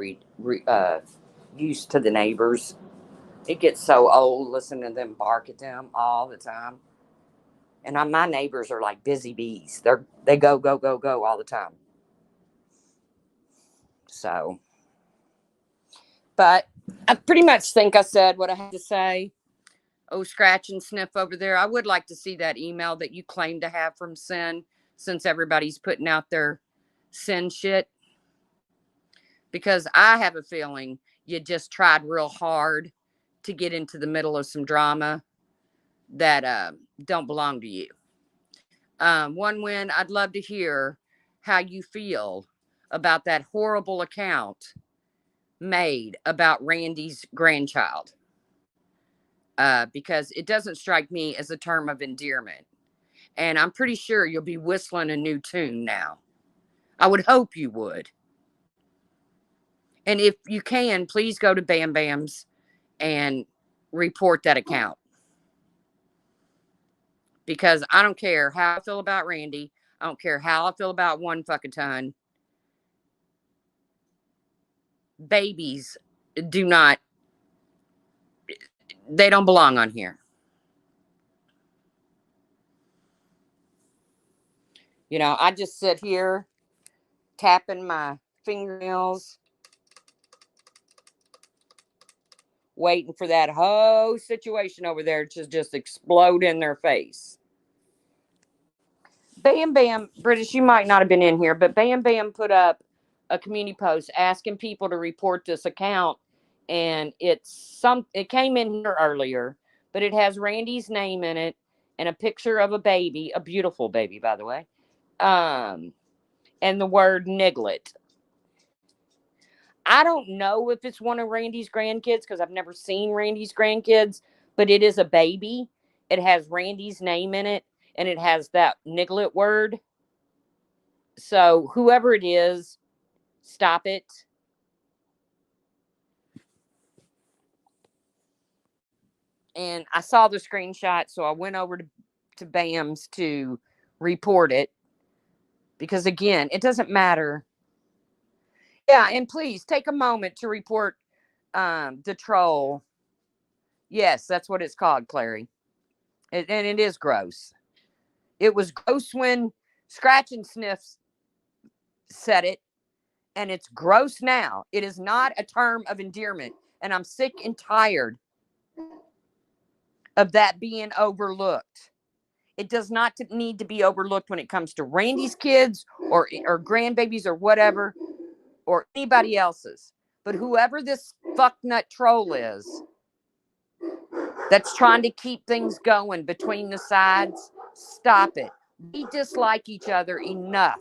used to the neighbors. It gets so old listening to them bark at them all the time. And my neighbors are like busy bees. They go, go, go, go all the time. So, but I pretty much think I said what I had to say. Oh, scratch and sniff over there. I would like to see that email that you claim to have from Sin, since everybody's putting out their Sin shit. Because I have a feeling you just tried real hard to get into the middle of some drama that don't belong to you. One win, I'd love to hear how you feel about that horrible account made about Randy's grandchild. Because it doesn't strike me as a term of endearment. And I'm pretty sure you'll be whistling a new tune now. I would hope you would. And if you can, please go to Bam Bam's and report that account. Because I don't care how I feel about Randy. I don't care how I feel about one fucking ton. Babies do not, they don't belong on here. I just sit here tapping my fingernails, waiting for that whole situation over there to just explode in their face. Bam Bam, British, you might not have been in here, but Bam Bam put up a community post asking people to report this account. And it came in here earlier, but it has Randy's name in it and a picture of a baby, a beautiful baby, by the way. And the word niglet. I don't know if it's one of Randy's grandkids because I've never seen Randy's grandkids, but it is a baby. It has Randy's name in it and it has that niglet word. So whoever it is, stop it. And I saw the screenshot, so I went over to BAM's to report it. Because again, it doesn't matter. Yeah, and please take a moment to report the troll. Yes, that's what it's called, Clary. And it is gross. It was gross when Scratch and Sniff said it, and it's gross now. It is not a term of endearment, and I'm sick and tired of that being overlooked. It does not need to be overlooked when it comes to Randy's kids or grandbabies or whatever, or anybody else's. But whoever this fucknut troll is that's trying to keep things going between the sides, stop it. We dislike each other enough.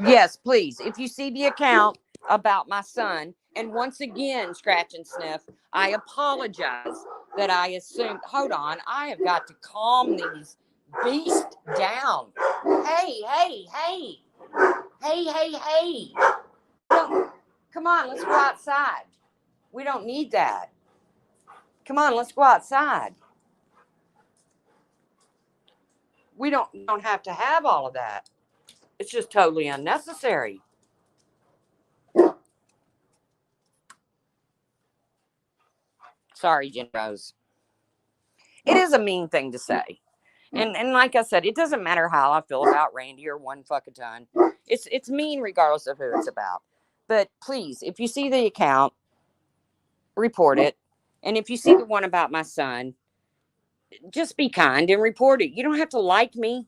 Yes, please. If you see the account about my son, and once again, Scratch and Sniff, I apologize that I assumed. Hold on, I have got to calm these beasts down. Hey, hey, hey. Hey, hey, hey. Come on, let's go outside. We don't need that. Come on, let's go outside. We don't have to have all of that. It's just totally unnecessary. Sorry, Jen Rose. It is a mean thing to say. And like I said, it doesn't matter how I feel about Randy or one fucking ton. It's mean regardless of who it's about. But please, if you see the account, report it. And if you see the one about my son, just be kind and report it. You don't have to like me.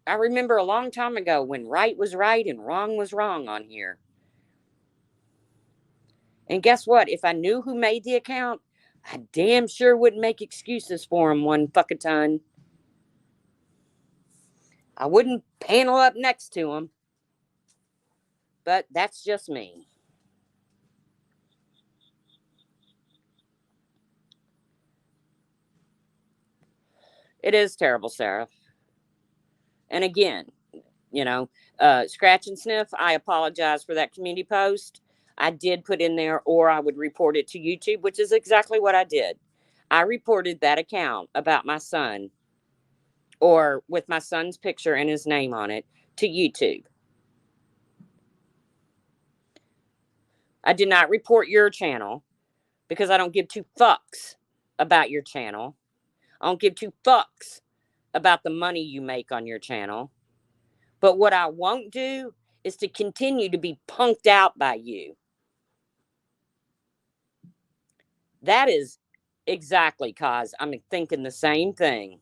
I remember a long time ago when right was right and wrong was wrong on here. And guess what? If I knew who made the account, I damn sure wouldn't make excuses for him one fucking time. I wouldn't panel up next to him. But that's just me. It is terrible, Sarah. And again, Scratch and Sniff, I apologize for that community post. I did put in there, or I would report it to YouTube, which is exactly what I did. I reported that account about my son, or with my son's picture and his name on it, to YouTube. I did not report your channel because I don't give two fucks about your channel. I don't give two fucks about the money you make on your channel. But what I won't do is to continue to be punked out by you. That is exactly cause I'm thinking the same thing.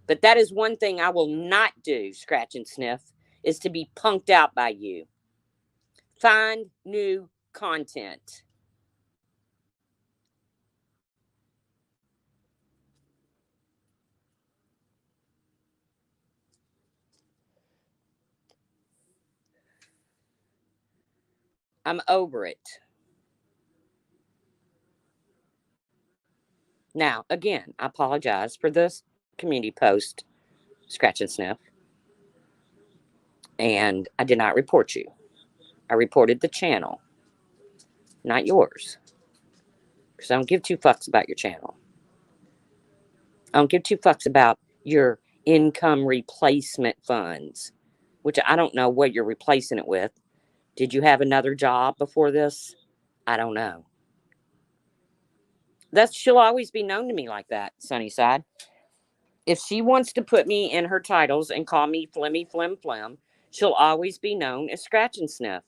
But that is one thing I will not do, Scratch and Sniff, is to be punked out by you. Find new content. I'm over it. Now, again, I apologize for this community post, Scratch and Sniff. And I did not report you. I reported the channel, not yours. Because I don't give two fucks about your channel. I don't give two fucks about your income replacement funds, which I don't know what you're replacing it with. Did you have another job before this? I don't know. She'll always be known to me like that, Sunnyside. If she wants to put me in her titles and call me Flimmy Flim Flim, she'll always be known as Scratch and Sniff.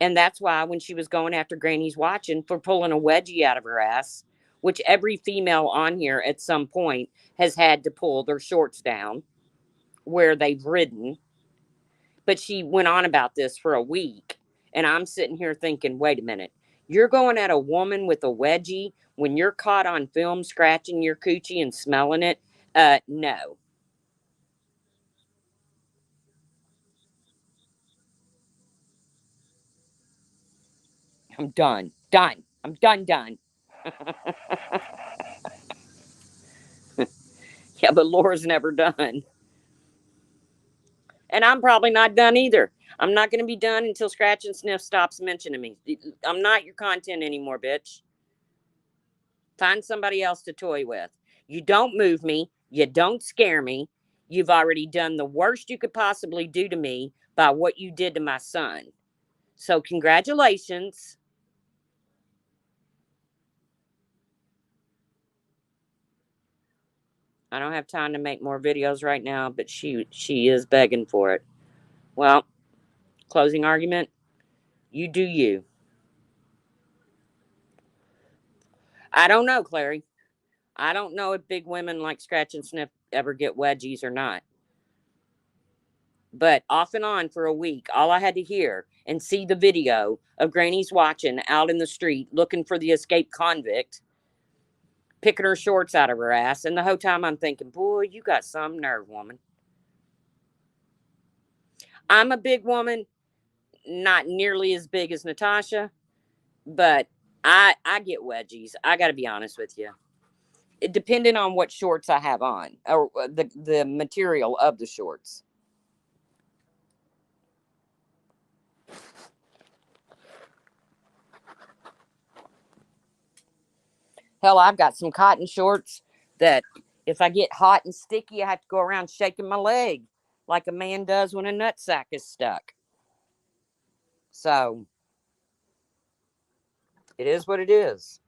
And that's why when she was going after Granny's watching for pulling a wedgie out of her ass, which every female on here at some point has had to pull their shorts down where they've ridden. But she went on about this for a week. And I'm sitting here thinking, wait a minute. You're going at a woman with a wedgie when you're caught on film scratching your coochie and smelling it? No. I'm done. Done. I'm done. Yeah, but Laura's never done. And I'm probably not done either. I'm not going to be done until Scratch and Sniff stops mentioning me. I'm not your content anymore, bitch. Find somebody else to toy with. You don't move me. You don't scare me. You've already done the worst you could possibly do to me by what you did to my son. So, congratulations. I don't have time to make more videos right now, but she is begging for it. Well, closing argument. You do you. I don't know, Clary. I don't know if big women like Scratch and Sniff ever get wedgies or not. But off and on for a week, all I had to hear and see the video of Granny's watching out in the street looking for the escaped convict, picking her shorts out of her ass. And the whole time I'm thinking, boy, you got some nerve, woman. I'm a big woman, not nearly as big as Natasha, but I get wedgies. I got to be honest with you. It depending on what shorts I have on or the material of the shorts. Hell, I've got some cotton shorts that if I get hot and sticky, I have to go around shaking my leg like a man does when a nutsack is stuck. So it is what it is.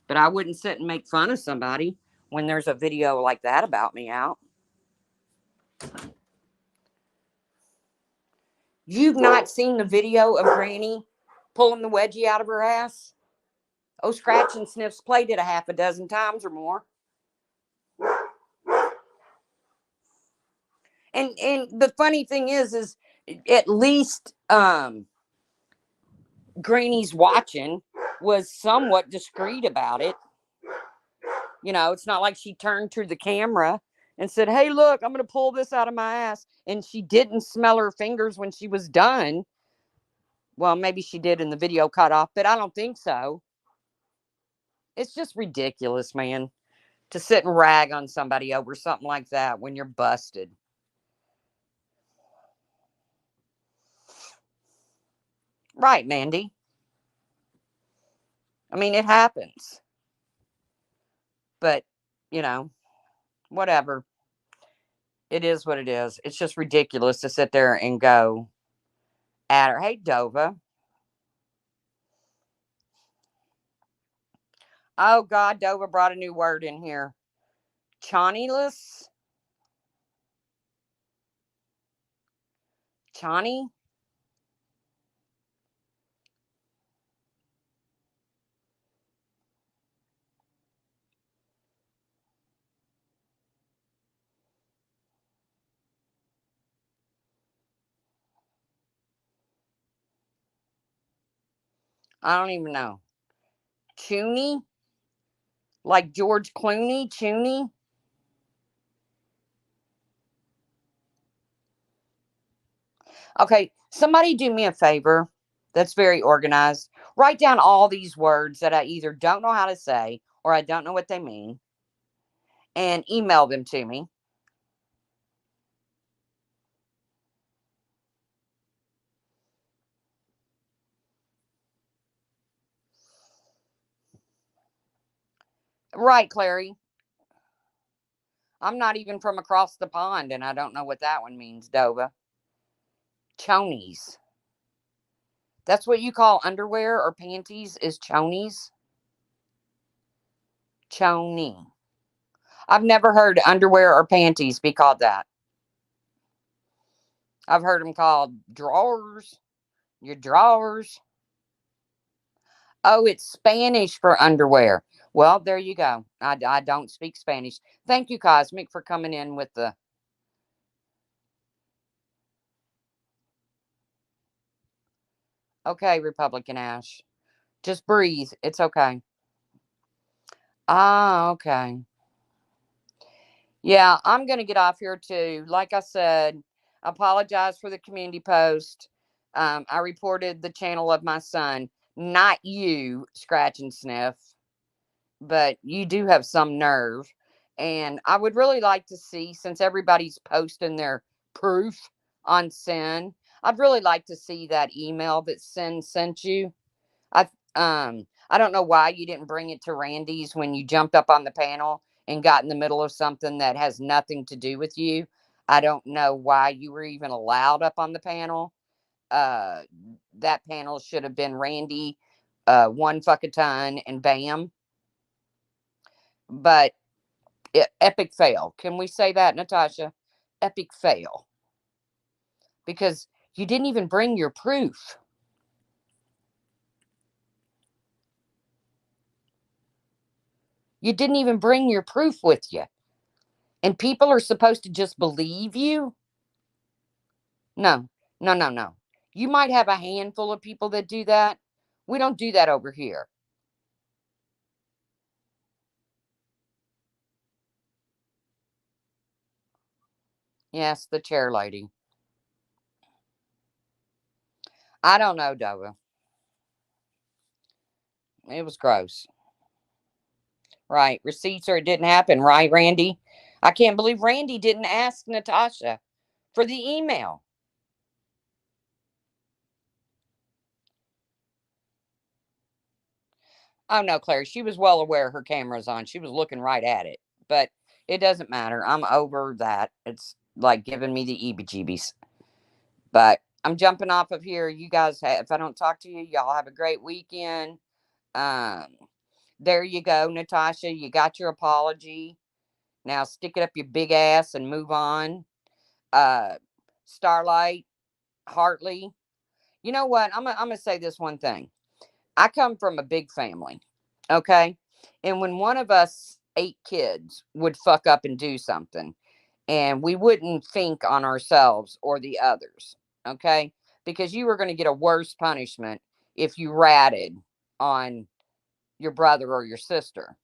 But I wouldn't sit and make fun of somebody when there's a video like that about me out. You've not seen the video of Granny pulling the wedgie out of her ass? Oh, Scratch and Sniff's played it a half a dozen times or more. And the funny thing is at least Granny's watching was somewhat discreet about it. You know, it's not like she turned to the camera and said, "Hey, look, I'm going to pull this out of my ass." And she didn't smell her fingers when she was done. Well, maybe she did in the video cut off, but I don't think so. It's just ridiculous, man, to sit and rag on somebody over something like that when you're busted. Right, Mandy. I mean, it happens. But, you know, whatever. It is what it is. It's just ridiculous to sit there and go at her. Hey, Dova. Oh, God, Dova brought a new word in here. Chawnyless? Chani? I don't even know. Chooney? Like George Clooney? Chooney? Okay, somebody do me a favor that's very organized. Write down all these words that I either don't know how to say or I don't know what they mean and email them to me. Right, Clary. I'm not even from across the pond, and I don't know what that one means, Dova. Chonies. That's what you call underwear or panties, is chonies? Chony. I've never heard underwear or panties be called that. I've heard them called drawers. Your drawers. Oh, it's Spanish for underwear. Well, there you go. I don't speak Spanish. Thank you, Cosmic, for coming in with the. Okay, Republican Ash. Just breathe. It's okay. Ah, okay. Yeah, I'm going to get off here too. Like I said, I apologize for the community post. I reported the channel of my son, not you, Scratch and Sniff, but you do have some nerve. And I would really like to see, since everybody's posting their proof on Sin, I'd really like to see that email that Sin sent you. I don't know why you didn't bring it to Randy's when you jumped up on the panel and got in the middle of something that has nothing to do with you. I don't know why you were even allowed up on the panel. Uh, that panel should have been Randy, one fuck a ton, and Bam. But epic fail. Can we say that, Natasha? Epic fail. Because you didn't even bring your proof. You didn't even bring your proof with you. And people are supposed to just believe you? No, no, no, no. You might have a handful of people that do that. We don't do that over here. Yes, the chair lady. I don't know, Dova. It was gross. Right. Receipts or it didn't happen, right, Randy? I can't believe Randy didn't ask Natasha for the email. Oh, no, Claire. She was well aware her camera's on. She was looking right at it. But it doesn't matter. I'm over that. It's like giving me the EBGBs. jeebies. But I'm jumping off of here. You guys, if I don't talk to you, y'all have a great weekend. Um, there you go, Natasha. You got your apology. Now stick it up your big ass and move on. Uh, Starlight, Hartley. You know what? I'm gonna say this one thing. I come from a big family, okay? And when one of us 8 kids would fuck up and do something, and we wouldn't think on ourselves or the others, okay? Because you were going to get a worse punishment if you ratted on your brother or your sister.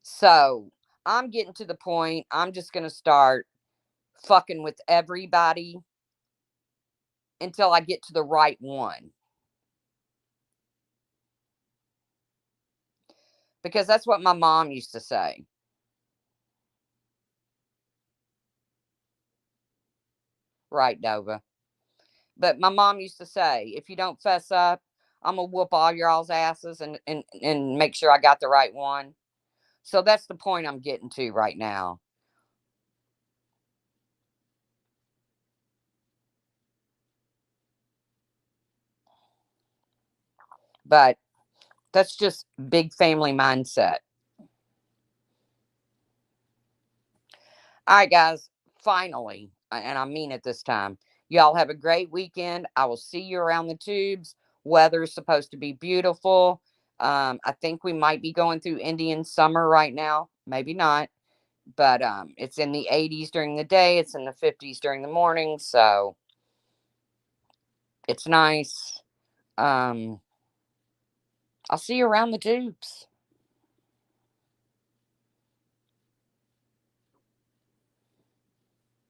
So I'm getting to the point, I'm just going to start fucking with everybody until I get to the right one. Because that's what my mom used to say. Right, Nova. But my mom used to say, if you don't fess up, I'm gonna whoop all y'all's asses and make sure I got the right one. So that's the point I'm getting to right now. But that's just big family mindset. All right, guys. Finally, and I mean it this time. Y'all have a great weekend. I will see you around the tubes. Weather's supposed to be beautiful. I think we might be going through Indian summer right now. Maybe not. But it's in the 80s during the day. It's in the 50s during the morning. So it's nice. Um, I'll see you around the tubes.